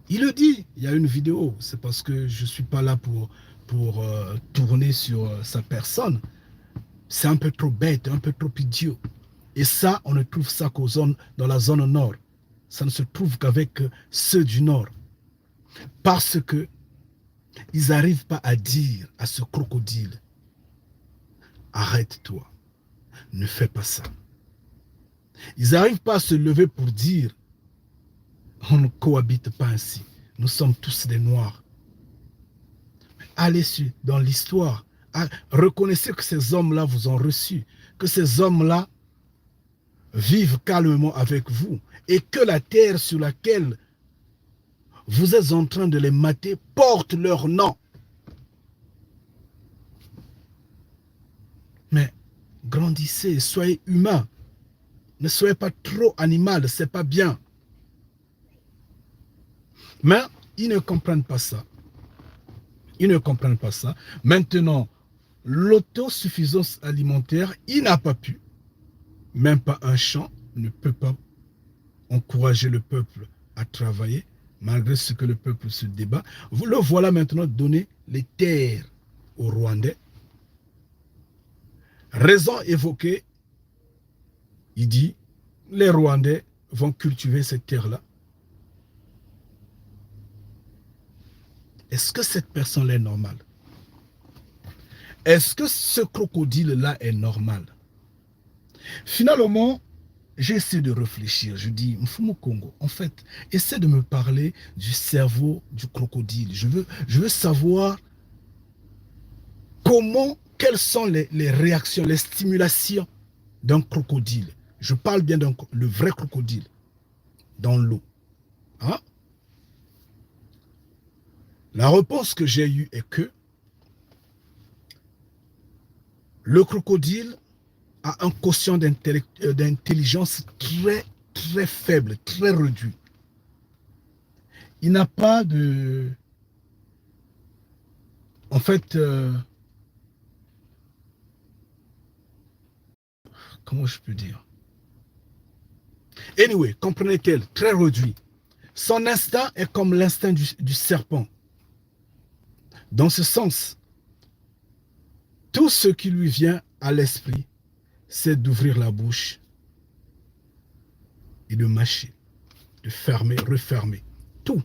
Il le dit, il y a une vidéo, c'est parce que je ne suis pas là pour tourner sur sa personne. C'est un peu trop bête, un peu trop idiot. Et ça, on ne trouve ça qu'aux zones, dans la zone nord. Ça ne se trouve qu'avec ceux du nord. Parce que ils n'arrivent pas à dire à ce crocodile, arrête-toi, ne fais pas ça. Ils n'arrivent pas à se lever pour dire, on ne cohabite pas ainsi. Nous sommes tous des noirs. Allez dans l'histoire. Reconnaissez que ces hommes-là vous ont reçu. Que ces hommes-là vivent calmement avec vous. Et que la terre sur laquelle vous êtes en train de les mater porte leur nom. Mais grandissez, soyez humains. Ne soyez pas trop animal, c'est pas bien. Mais ils ne comprennent pas ça. Ils ne comprennent pas ça. Maintenant, l'autosuffisance alimentaire, il n'a pas pu. Même pas un champ ne peut pas encourager le peuple à travailler, malgré ce que le peuple se débat. Vous le voilà maintenant donner les terres aux Rwandais. Raison évoquée, il dit, les Rwandais vont cultiver cette terre-là. Est-ce que cette personne-là est normale? Est-ce que ce crocodile-là est normal? Finalement, j'essaie de réfléchir. Je dis, Mfumu Congo, en fait, essaie de me parler du cerveau du crocodile. Je veux savoir comment, quelles sont les réactions, les stimulations d'un crocodile. Je parle bien le vrai crocodile dans l'eau. Hein? La réponse que j'ai eue est que le crocodile a un quotient d'intelligence très, très faible, très réduit. Il n'a pas de... En fait, comment je peux dire? Anyway, comprenez-t-elle, très réduit. Son instinct est comme l'instinct du serpent. Dans ce sens, tout ce qui lui vient à l'esprit, c'est d'ouvrir la bouche et de mâcher, de fermer, refermer. Tout.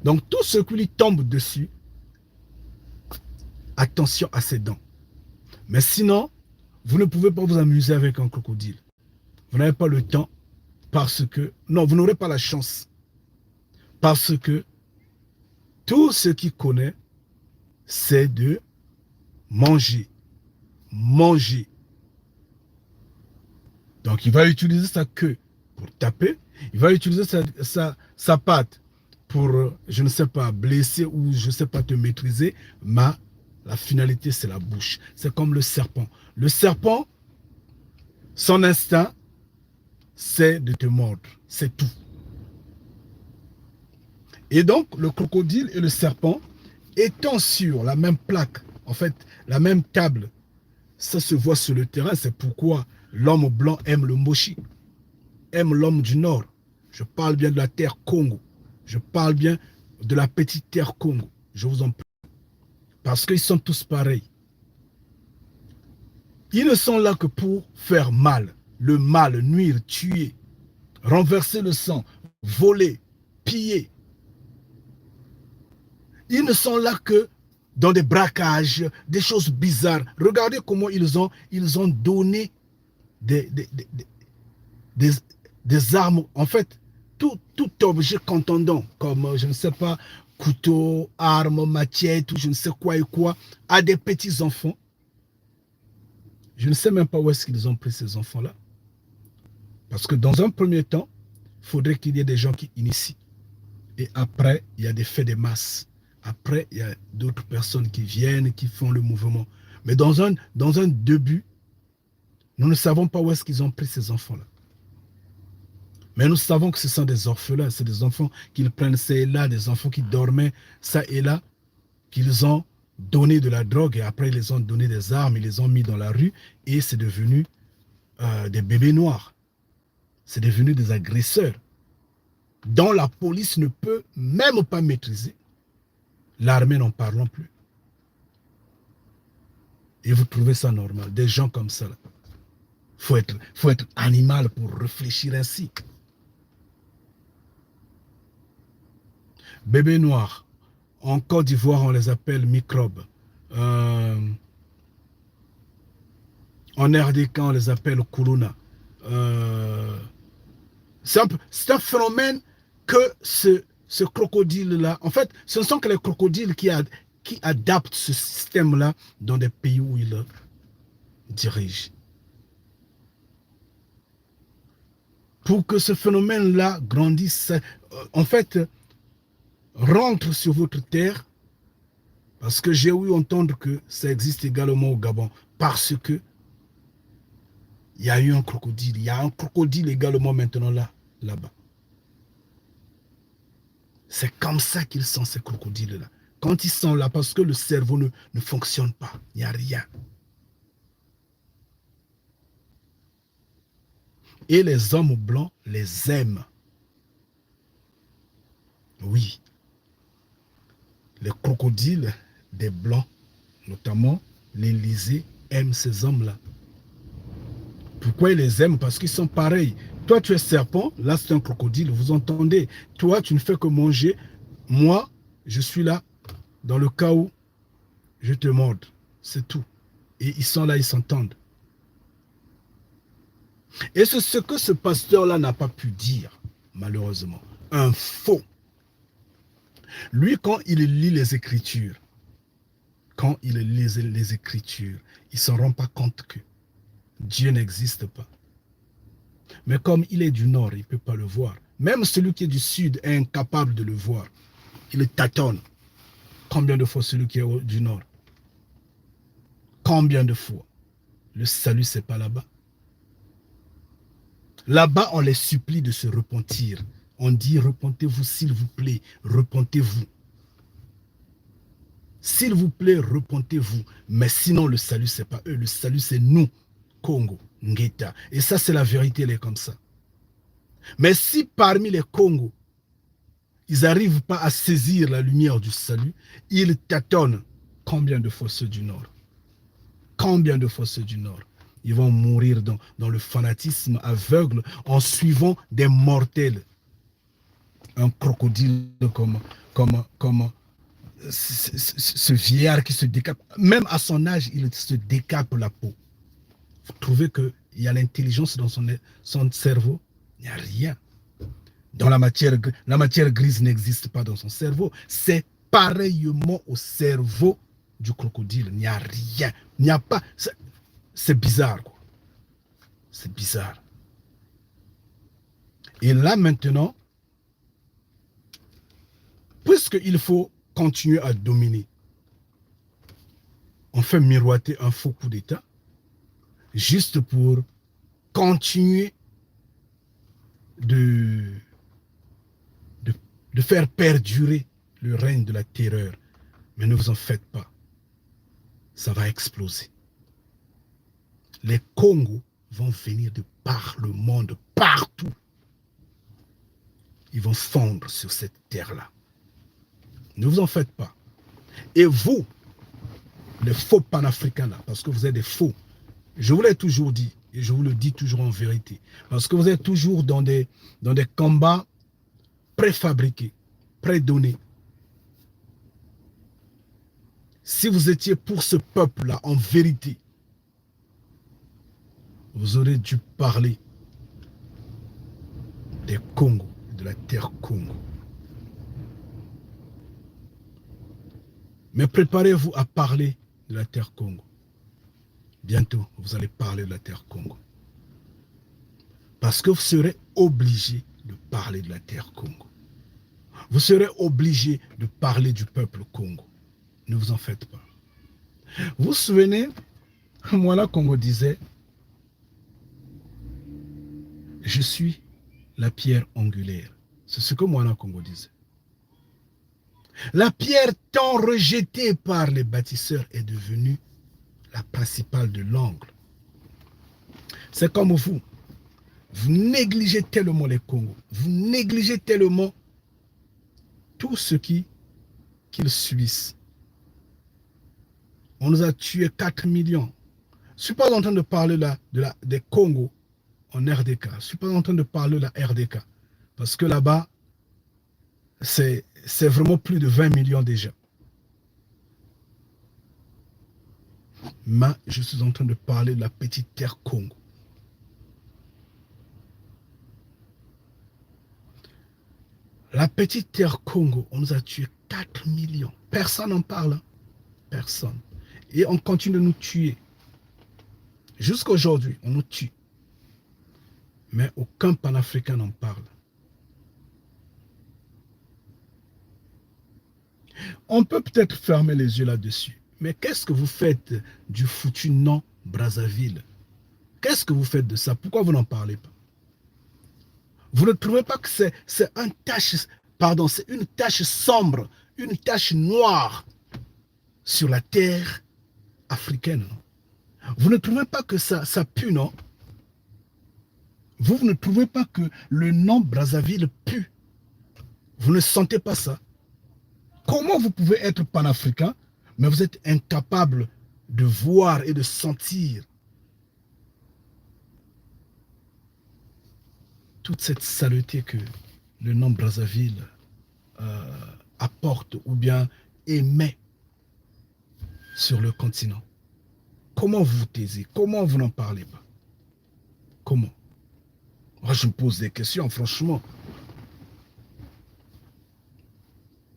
Donc tout ce qui lui tombe dessus, attention à ses dents. Mais sinon, vous ne pouvez pas vous amuser avec un crocodile. Vous n'avez pas le temps parce que... Non, vous n'aurez pas la chance. Parce que tout ce qu'il connaît, c'est de manger. Manger. Donc, il va utiliser sa queue pour taper. Il va utiliser sa patte pour, je ne sais pas, blesser ou, je ne sais pas, te maîtriser. Mais la finalité, c'est la bouche. C'est comme le serpent. Le serpent, son instinct, c'est de te mordre. C'est tout. Et donc, le crocodile et le serpent, étant sur la même plaque, en fait, la même table, ça se voit sur le terrain. C'est pourquoi l'homme blanc aime le mochi, aime l'homme du Nord. Je parle bien de la terre Congo. Je parle bien de la petite terre Congo. Je vous en prie. Parce qu'ils sont tous pareils. Ils ne sont là que pour faire mal. Le mal, nuire, tuer, renverser le sang, voler, piller. Ils ne sont là que dans des braquages, des choses bizarres. Regardez comment ils ont donné des, des, des armes. En fait, tout objet contondant, comme, je ne sais pas, couteau, arme, machette, ou je ne sais quoi et quoi, à des petits-enfants. Je ne sais même pas où est-ce qu'ils ont pris ces enfants-là. Parce que dans un premier temps, il faudrait qu'il y ait des gens qui initient. Et après, il y a des faits de masse. Après, il y a d'autres personnes qui viennent, qui font le mouvement. Mais dans un début, nous ne savons pas où est-ce qu'ils ont pris ces enfants-là. Mais nous savons que ce sont des orphelins. C'est des enfants qu'ils prennent ça et là, des enfants qui dormaient ça et là, qu'ils ont donné de la drogue et après ils les ont donné des armes, ils les ont mis dans la rue et c'est devenu des bébés noirs. C'est devenu des agresseurs dont la police ne peut même pas maîtriser. L'armée n'en parlant plus. Et vous trouvez ça normal, des gens comme ça. Faut être animal pour réfléchir ainsi. Bébés noirs, en Côte d'Ivoire, on les appelle microbes. En RDK, on les appelle corona. C'est un phénomène que ce crocodile-là, en fait, ce ne sont que les crocodiles qui adaptent ce système-là dans des pays où ils dirigent. Pour que ce phénomène-là grandisse, en fait, rentre sur votre terre, parce que j'ai eu entendre que ça existe également au Gabon, parce que il y a eu un crocodile. Il y a un crocodile également maintenant là-bas. C'est comme ça qu'ils sont, ces crocodiles-là. Quand ils sont là, parce que le cerveau ne fonctionne pas, il n'y a rien. Et les hommes blancs les aiment. Oui. Les crocodiles des blancs, notamment l'Élysée, aiment ces hommes-là. Pourquoi ils les aiment? Parce qu'ils sont pareils. Toi, tu es serpent, là c'est un crocodile, vous entendez? Toi, tu ne fais que manger. Moi, je suis là dans le cas où je te morde. C'est tout. Et ils sont là, ils s'entendent. Et c'est ce que ce pasteur-là n'a pas pu dire, malheureusement. Un faux. Lui, quand il lit les Écritures, il ne se rend pas compte que Dieu n'existe pas. Mais comme il est du Nord, il ne peut pas le voir. Même celui qui est du Sud est incapable de le voir. Il tâtonne. Combien de fois celui qui est du Nord? Combien de fois? Le salut, ce n'est pas là-bas. Là-bas, on les supplie de se repentir. On dit, repentez-vous, s'il vous plaît, repentez-vous. S'il vous plaît, repentez-vous. Mais sinon, le salut, ce n'est pas eux. Le salut, c'est nous, Congo, Ngeta. Et ça, c'est la vérité, elle est comme ça. Mais si parmi les Congos, ils n'arrivent pas à saisir la lumière du salut, ils tâtonnent. Combien de fois ceux du Nord? Combien de fois ceux du Nord? Ils vont mourir dans le fanatisme aveugle en suivant des mortels. Un crocodile comme ce vieillard qui se décape. Même à son âge, il se décape la peau. Vous trouvez qu'il y a l'intelligence dans son cerveau? Il n'y a rien. Dans la matière grise n'existe pas dans son cerveau. C'est pareillement au cerveau du crocodile. Il n'y a rien. Il n'y a pas... C'est bizarre, quoi. C'est bizarre. Et là, maintenant, puisqu'il faut continuer à dominer, on fait miroiter un faux coup d'État juste pour continuer de faire perdurer le règne de la terreur. Mais ne vous en faites pas. Ça va exploser. Les Congos vont venir de par le monde, partout. Ils vont fondre sur cette terre-là. Ne vous en faites pas. Et vous, les faux panafricains là, parce que vous êtes des faux, je vous l'ai toujours dit, et je vous le dis toujours en vérité, parce que vous êtes toujours dans des combats préfabriqués, prédonnés. Si vous étiez pour ce peuple-là, en vérité, vous aurez dû parler des Congos, de la terre Congo. Mais préparez-vous à parler de la terre Congo. Bientôt, vous allez parler de la terre Congo. Parce que vous serez obligé de parler de la terre Congo. Vous serez obligé de parler du peuple Congo. Ne vous en faites pas. Vous vous souvenez, Moala Congo disait, je suis la pierre angulaire. C'est ce que Moala Congo disait. La pierre tant rejetée par les bâtisseurs est devenue la principale de l'angle. C'est comme vous. Vous négligez tellement les Congos. Vous négligez tellement tout ce qu'ils subissent. On nous a tué 4 millions. Je ne suis pas en train de parler là des Congos en RDK. Je ne suis pas en train de parler de la RDK. Parce que là-bas, c'est vraiment plus de 20 millions déjà. Mais je suis en train de parler de la petite terre Congo. La petite terre Congo, on nous a tué 4 millions. Personne n'en parle. Hein? Personne. Et on continue de nous tuer. Jusqu'à aujourd'hui, on nous tue. Mais aucun panafricain n'en parle. On peut peut-être fermer les yeux là-dessus. Mais qu'est-ce que vous faites du foutu nom Brazzaville? Qu'est-ce que vous faites de ça? Pourquoi vous n'en parlez pas? Vous ne trouvez pas que c'est une tache sombre, une tache noire sur la terre africaine, non? Vous ne trouvez pas que ça pue, non? Vous ne trouvez pas que le nom Brazzaville pue? Vous ne sentez pas ça? Comment vous pouvez être panafricain, mais vous êtes incapable de voir et de sentir toute cette saleté que le nom Brazzaville apporte ou bien émet sur le continent? Comment vous vous taisez? Comment vous n'en parlez pas? Comment? Moi, je me pose des questions, franchement.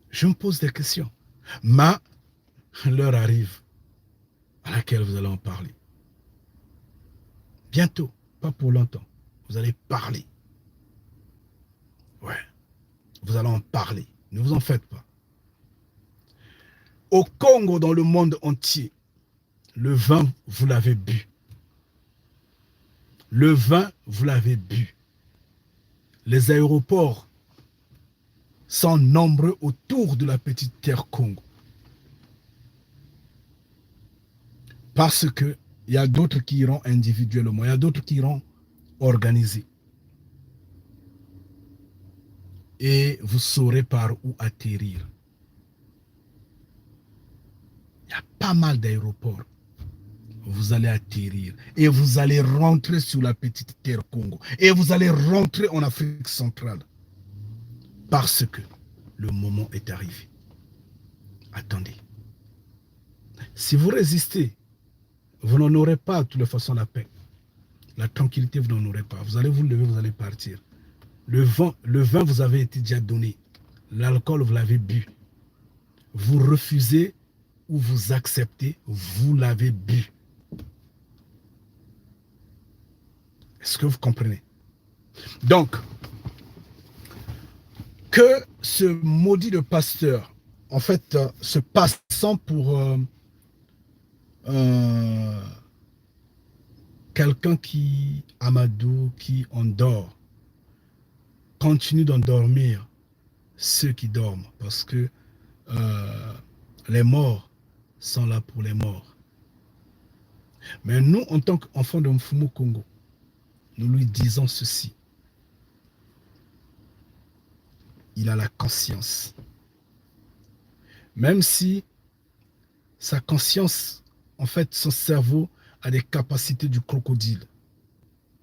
Je me pose des questions. Mais l'heure arrive à laquelle vous allez en parler. Bientôt, pas pour longtemps. Vous allez parler. Ouais, vous allez en parler. Ne vous en faites pas. Au Congo, dans le monde entier, le vin, vous l'avez bu. Le vin, vous l'avez bu. Les aéroports sont nombreux autour de la petite terre Congo. Parce qu'il y a d'autres qui iront individuellement, il y a d'autres qui iront organisés. Et vous saurez par où atterrir. Il y a pas mal d'aéroports. Vous allez atterrir et vous allez rentrer sur la petite terre Congo. Et vous allez rentrer en Afrique centrale. Parce que le moment est arrivé. Attendez. Si vous résistez, vous n'en aurez pas de toute façon la paix. La tranquillité, vous n'en aurez pas. Vous allez vous lever, vous allez partir. Le vin vous avez été déjà donné. L'alcool, vous l'avez bu. Vous refusez ou vous acceptez, vous l'avez bu. Est-ce que vous comprenez? Donc, que ce maudit de pasteur, en fait, se passant pour quelqu'un qui, Amadou, qui endort, continue d'endormir ceux qui dorment, parce que les morts sont là pour les morts. Mais nous, en tant qu'enfants de Mfumu Congo, nous lui disons ceci. Il a la conscience. Même si sa conscience, en fait, son cerveau a des capacités du crocodile.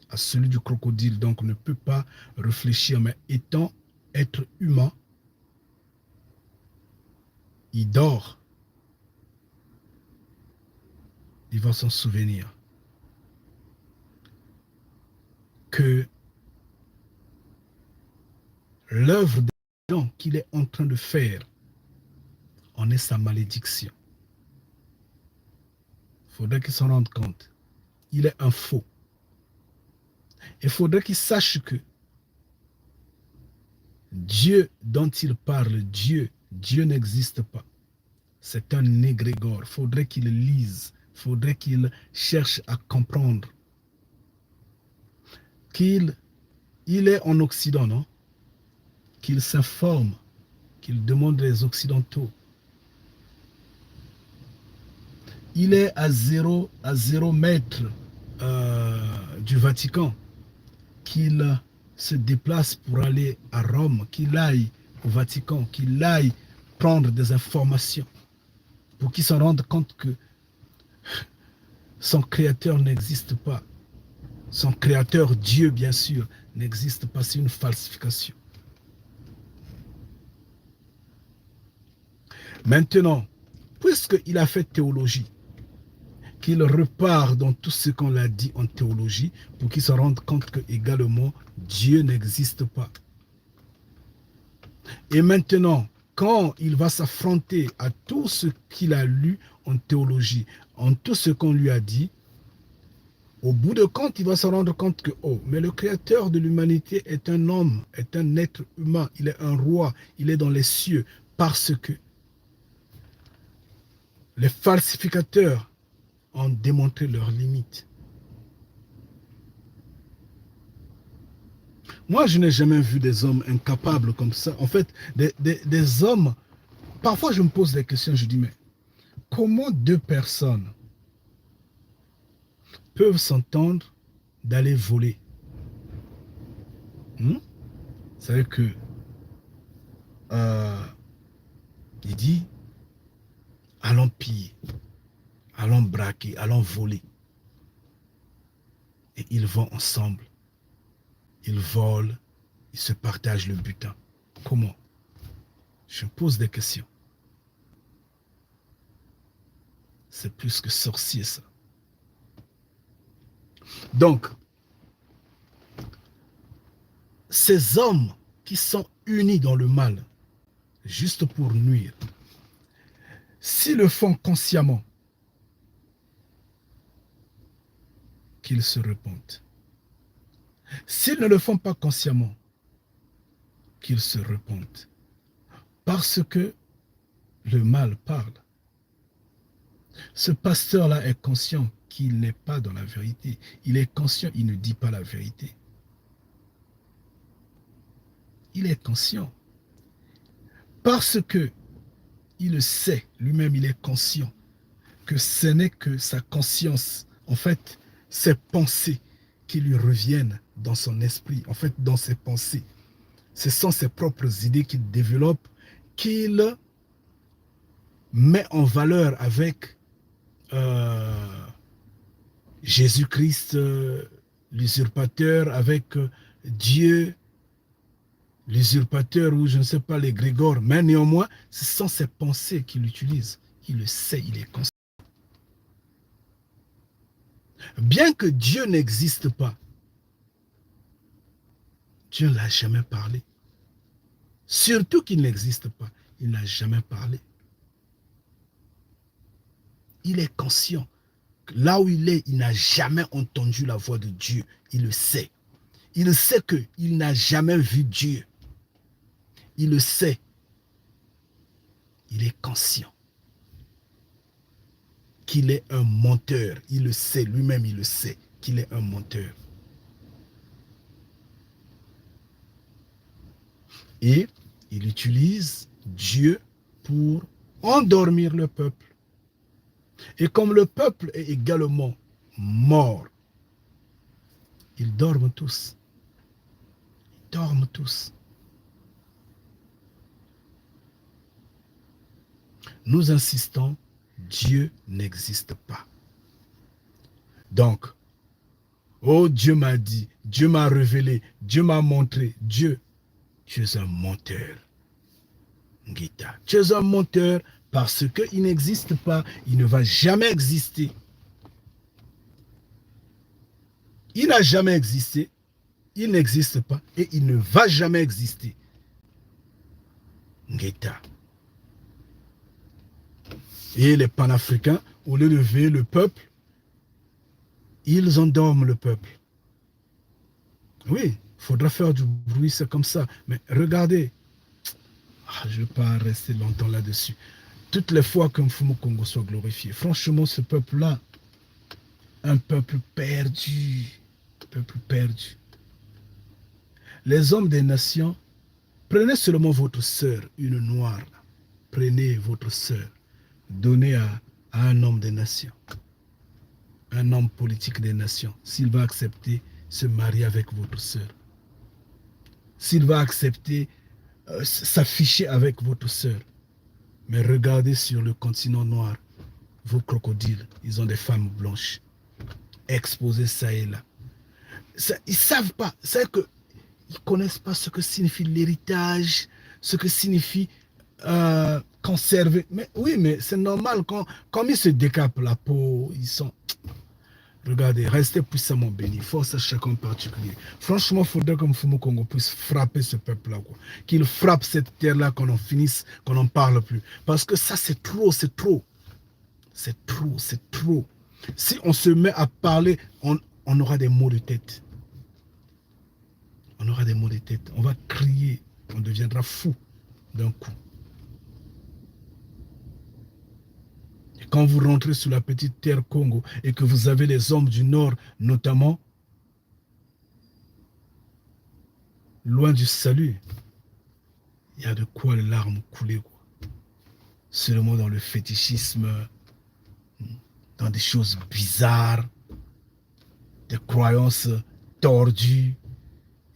À celui du crocodile, donc, ne peut pas réfléchir, mais étant être humain, il dort. Il va s'en souvenir que l'œuvre des gens qu'il est en train de faire en est sa malédiction. Il faudrait qu'il s'en rende compte. Il est un faux. Il faudrait qu'il sache que Dieu dont il parle, Dieu n'existe pas. C'est un égrégore. Il faudrait qu'il lise. Il faudrait qu'il cherche à comprendre. Il est en Occident, non? Qu'il s'informe, qu'il demande les Occidentaux. Il est à 0 mètre du Vatican, qu'il se déplace pour aller à Rome, qu'il aille au Vatican, qu'il aille prendre des informations pour qu'il se rende compte que son créateur n'existe pas. Son créateur, Dieu bien sûr, n'existe pas, c'est une falsification. Maintenant, puisqu'il a fait théologie, qu'il repart dans tout ce qu'on l'a dit en théologie pour qu'il se rende compte que également Dieu n'existe pas. Et maintenant, quand il va s'affronter à tout ce qu'il a lu en théologie, en tout ce qu'on lui a dit, au bout de compte, il va se rendre compte que, oh, mais le créateur de l'humanité est un homme, est un être humain, il est un roi, il est dans les cieux, parce que les falsificateurs ont démontré leurs limites. Moi, je n'ai jamais vu des hommes incapables comme ça. En fait, des hommes, parfois je me pose des questions, je dis, mais comment deux personnes peuvent s'entendre d'aller voler? Vous savez que il dit, allons piller, allons braquer, allons voler. Et ils vont ensemble. Ils volent, ils se partagent le butin. Comment? Je pose des questions. C'est plus que sorcier, ça. Donc, ces hommes qui sont unis dans le mal, juste pour nuire, s'ils le font consciemment, qu'ils se repentent. S'ils ne le font pas consciemment, qu'ils se repentent. Parce que le mal parle. Ce pasteur-là est conscient qu'il n'est pas dans la vérité. Il est conscient, il ne dit pas la vérité. Il est conscient. Parce que il le sait, lui-même il est conscient que ce n'est que sa conscience, en fait, ses pensées qui lui reviennent dans son esprit, en fait, dans ses pensées. Ce sont ses propres idées qu'il développe, qu'il met en valeur avec Jésus-Christ, l'usurpateur, avec Dieu, l'usurpateur ou je ne sais pas, les Grégor. Mais néanmoins, ce sont ses pensées qu'il utilise. Il le sait, il est conscient. Bien que Dieu n'existe pas, Dieu ne l'a jamais parlé. Surtout qu'il n'existe pas, il n'a jamais parlé. Il est conscient. Là où il est, il n'a jamais entendu la voix de Dieu. Il le sait. Il sait qu'il n'a jamais vu Dieu. Il le sait. Il est conscient qu'il est un menteur. Il le sait, lui-même il le sait, qu'il est un menteur. Et il utilise Dieu pour endormir le peuple. Et comme le peuple est également mort, ils dorment tous. Ils dorment tous. Nous insistons, Dieu n'existe pas. Donc, oh Dieu m'a dit, Dieu m'a révélé, Dieu m'a montré, Dieu, tu es un menteur. Gita, tu es un menteur parce qu'il n'existe pas, il ne va jamais exister. Il n'a jamais existé, il n'existe pas et il ne va jamais exister. Gita. Et les panafricains, au lieu de veiller le peuple, ils endorment le peuple. Oui, il faudra faire du bruit, c'est comme ça. Mais regardez, je ne vais pas rester longtemps là-dessus. Toutes les fois que Mfumu Congo soit glorifié, franchement, ce peuple-là, un peuple perdu. Peuple perdu. Les hommes des nations, prenez seulement votre sœur, une noire. Prenez votre sœur. Donnez à un homme des nations, un homme politique des nations, s'il va accepter se marier avec votre sœur, s'il va accepter s'afficher avec votre sœur. Mais regardez sur le continent noir, vos crocodiles, ils ont des femmes blanches, exposées ça et là. Ça, ils ne savent pas, c'est qu'ils ne connaissent pas ce que signifie l'héritage, ce que signifie conserver. Mais oui, mais c'est normal, quand ils se décapent la peau, ils sont... Regardez, restez puissamment bénis, force à chacun particulier. Franchement, il faudrait que Mfumu Congo puisse frapper ce peuple-là, qu'il frappe cette terre-là, qu'on en finisse, qu'on n'en parle plus. Parce que ça, c'est trop, c'est trop. C'est trop, c'est trop. Si on se met à parler, on aura des maux de tête. On aura des maux de tête. On va crier, on deviendra fou d'un coup. Et quand vous rentrez sur la petite terre Congo et que vous avez les hommes du Nord, notamment, loin du salut, il y a de quoi les larmes couler. Seulement dans le fétichisme, dans des choses bizarres, des croyances tordues.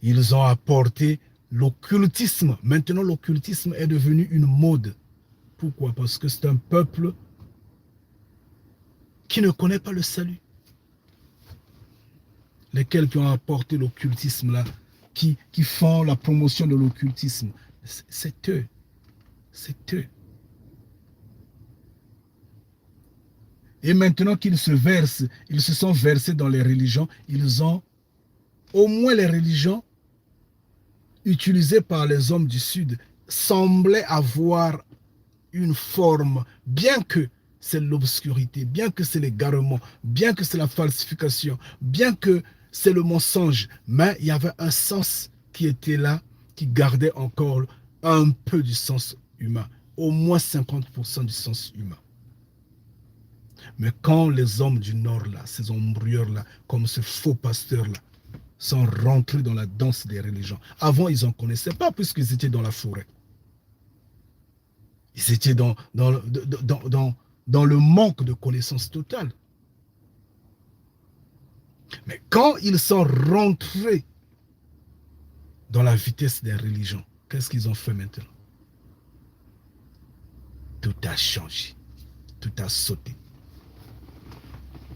Ils ont apporté l'occultisme. Maintenant, l'occultisme est devenu une mode. Pourquoi? Parce que c'est un peuple qui ne connaît pas le salut. Lesquels qui ont apporté l'occultisme là, qui font la promotion de l'occultisme, c'est eux. C'est eux. Et maintenant qu'ils se versent, ils se sont versés dans les religions, ils ont, au moins les religions utilisées par les hommes du Sud, semblaient avoir une forme, bien que c'est l'obscurité, bien que c'est l'égarement, bien que c'est la falsification, bien que c'est le mensonge, mais il y avait un sens qui était là, qui gardait encore un peu du sens humain, au moins 50% du sens humain. Mais quand les hommes du Nord, là, ces embrouilleurs-là, comme ce faux pasteur-là, sont rentrés dans la danse des religions, avant, ils n'en connaissaient pas puisqu'ils étaient dans la forêt. Ils étaient dans le manque de connaissance totale. Mais quand ils sont rentrés dans la vitesse des religions, qu'est-ce qu'ils ont fait maintenant? Tout a changé. Tout a sauté.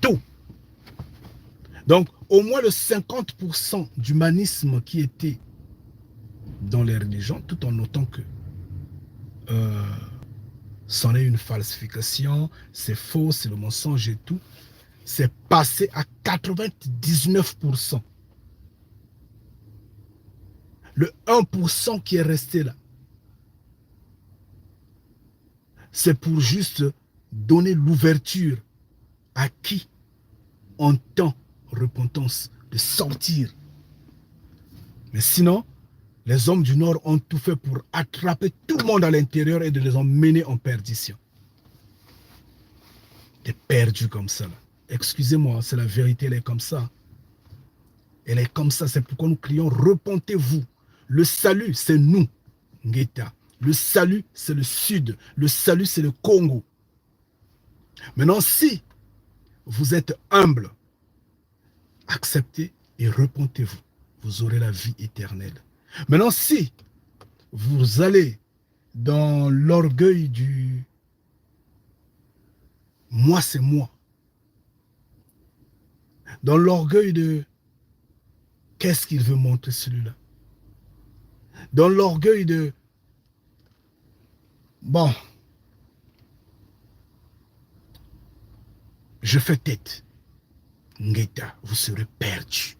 Tout. Donc, au moins le 50% d'humanisme qui était dans les religions, tout en notant que c'en est une falsification, c'est faux, c'est le mensonge et tout, c'est passé à 99%. Le 1% qui est resté là, c'est pour juste donner l'ouverture à qui entend repentance de sortir. Mais sinon, les hommes du Nord ont tout fait pour attraper tout le monde à l'intérieur et de les emmener en perdition. T'es perdu comme ça. Excusez-moi, c'est la vérité, elle est comme ça. Elle est comme ça, c'est pourquoi nous crions, repentez-vous. Le salut, c'est nous, Ngeta. Le salut, c'est le Sud. Le salut, c'est le Congo. Maintenant, si vous êtes humble, acceptez et repentez-vous. Vous aurez la vie éternelle. Maintenant, si vous allez dans l'orgueil du moi, c'est moi, dans l'orgueil de qu'est-ce qu'il veut montrer celui-là, dans l'orgueil de bon, je fais tête, Ngeta, vous serez perdu.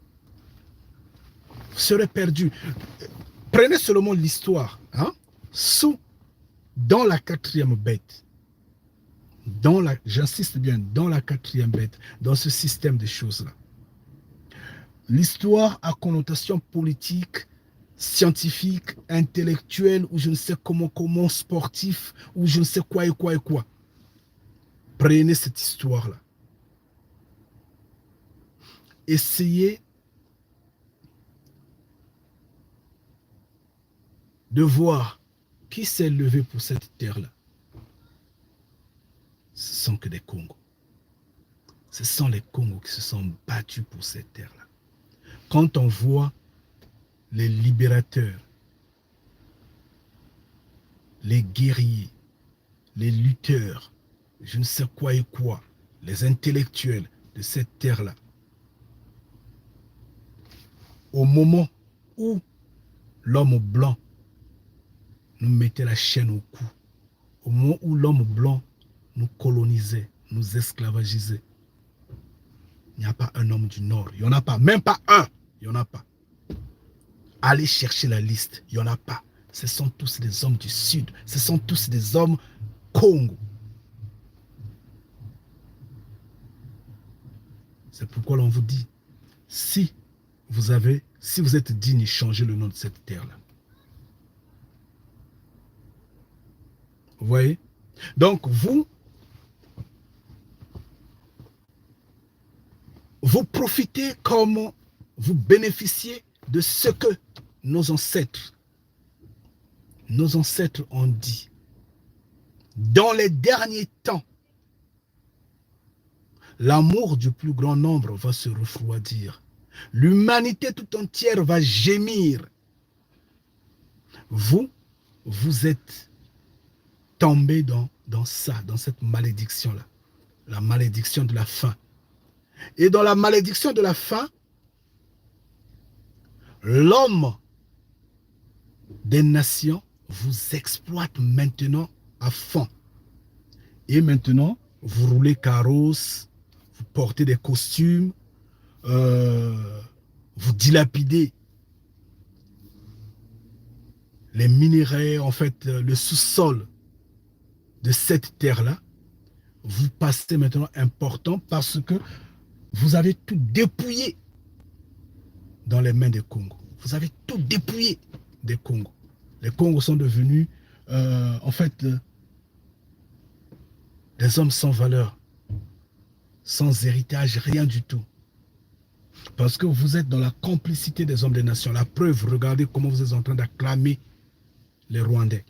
Vous serez perdu. Prenez seulement l'histoire, hein? Dans la quatrième bête, j'insiste bien, dans la quatrième bête, dans ce système de choses-là. L'histoire a connotation politique, scientifique, intellectuelle, ou je ne sais comment, sportif, ou je ne sais quoi et quoi et quoi. Prenez cette histoire-là. Essayez de voir qui s'est levé pour cette terre-là. Ce sont que des Congos. Ce sont les Congos qui se sont battus pour cette terre-là. Quand on voit les libérateurs, les guerriers, les lutteurs, je ne sais quoi et quoi, les intellectuels de cette terre-là, au moment où l'homme blanc nous mettait la chaîne au cou, au moment où l'homme blanc nous colonisait, nous esclavagisait, il n'y a pas un homme du Nord, il n'y en a pas, même pas un, il n'y en a pas. Allez chercher la liste, il n'y en a pas. Ce sont tous des hommes du Sud, ce sont tous des hommes Congo. C'est pourquoi l'on vous dit, si vous êtes digne, changez le nom de cette terre-là. Vous voyez? Donc vous profitez comme vous bénéficiez de ce que nos ancêtres ont dit. Dans les derniers temps, l'amour du plus grand nombre va se refroidir. L'humanité tout entière va gémir. Vous, vous êtes tombé dans ça, dans cette malédiction-là. La malédiction de la faim. Et dans la malédiction de la faim, l'homme des nations vous exploite maintenant à fond. Et maintenant, vous roulez carrosse, vous portez des costumes, vous dilapidez les minerais, en fait, le sous-sol de cette terre-là. Vous passez maintenant important parce que vous avez tout dépouillé dans les mains des Congos. Vous avez tout dépouillé des Congos. Les Congos sont devenus, en fait, des hommes sans valeur, sans héritage, rien du tout. Parce que vous êtes dans la complicité des hommes des nations. La preuve, regardez comment vous êtes en train d'acclamer les Rwandais.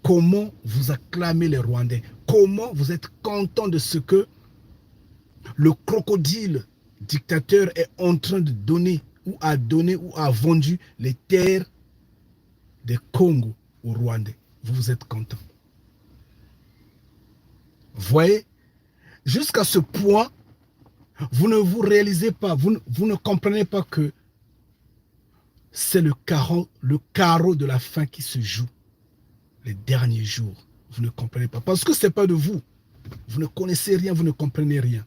Comment vous acclamez les Rwandais? Comment vous êtes content de ce que le crocodile dictateur est en train de donner ou a vendu les terres des Congo aux Rwandais? Vous êtes content. Voyez, jusqu'à ce point, vous ne vous réalisez pas, vous ne comprenez pas que c'est le carreau de la faim qui se joue les derniers jours. Vous ne comprenez pas. Parce que ce n'est pas de vous. Vous ne connaissez rien, vous ne comprenez rien.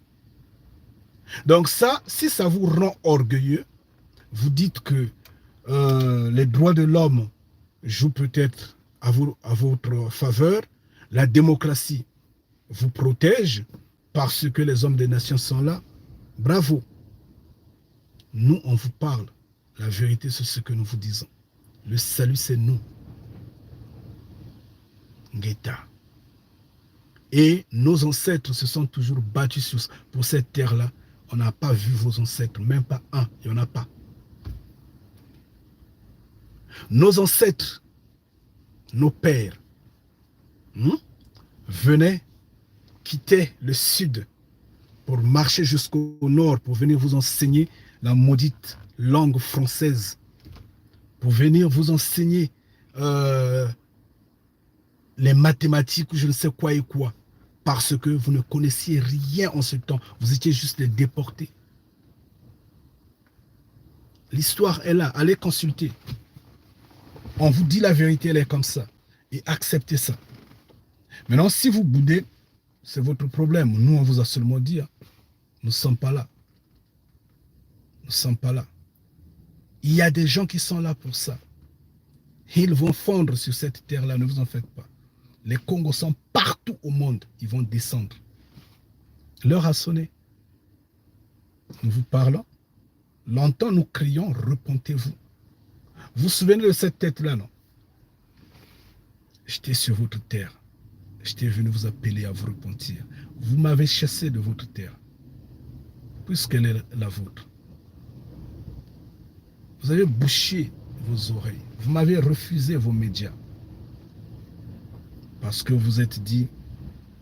Donc ça, si ça vous rend orgueilleux, vous dites que les droits de l'homme jouent peut-être à votre faveur, la démocratie vous protège parce que les hommes des nations sont là. Bravo. Nous, on vous parle. La vérité, c'est ce que nous vous disons. Le salut, c'est nous. Ngeta. Et nos ancêtres se sont toujours battus pour cette terre-là. On n'a pas vu vos ancêtres, même pas un, il n'y en a pas. Nos ancêtres, nos pères, venaient quitter le sud pour marcher jusqu'au nord, pour venir vous enseigner la maudite langue française, pour venir vous enseigner les mathématiques ou je ne sais quoi et quoi, parce que vous ne connaissiez rien en ce temps, vous étiez juste des déportés. L'histoire est là, allez consulter. On vous dit la vérité, elle est comme ça, et acceptez ça. Maintenant, si vous boudez, c'est votre problème. Nous, on vous a seulement dit, hein, nous ne sommes pas là. Nous ne sommes pas là. Il y a des gens qui sont là pour ça. Ils vont fondre sur cette terre-là, ne vous en faites pas. Les Congos sont partout au monde, ils vont descendre. L'heure a sonné. Nous vous parlons. Longtemps nous crions, repentez-vous. Vous vous souvenez de cette tête-là, non? J'étais sur votre terre. J'étais venu vous appeler à vous repentir. Vous m'avez chassé de votre terre, puisqu'elle est la vôtre. Vous avez bouché vos oreilles. Vous m'avez refusé vos médias. Parce que vous êtes dit,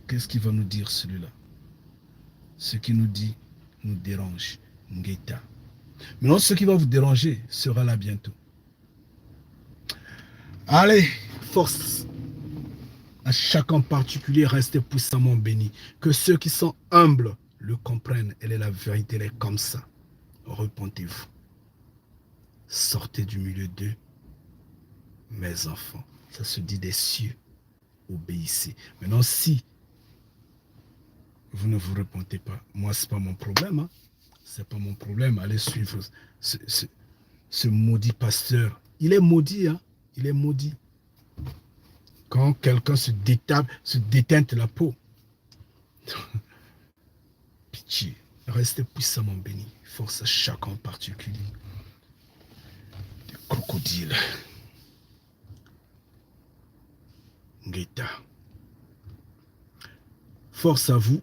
qu'est-ce qu'il va nous dire celui-là? Ce qui nous dit nous dérange. Ngeta. Maintenant, ce qui va vous déranger sera là bientôt. Allez, force. À chacun en particulier, restez puissamment bénis. Que ceux qui sont humbles le comprennent. Elle est la vérité, elle est comme ça. Repentez-vous. Sortez du milieu d'eux, mes enfants. Ça se dit des cieux. Obéissez. Maintenant, si vous ne vous repentez pas, moi, ce n'est pas mon problème. Hein. Ce n'est pas mon problème. Allez suivre ce maudit pasteur. Il est maudit. Hein. Il est maudit. Quand quelqu'un se déteinte la peau. Pitié. Restez puissamment bénis. Force à chacun en particulier. Des crocodiles. Ngeta. Force à vous.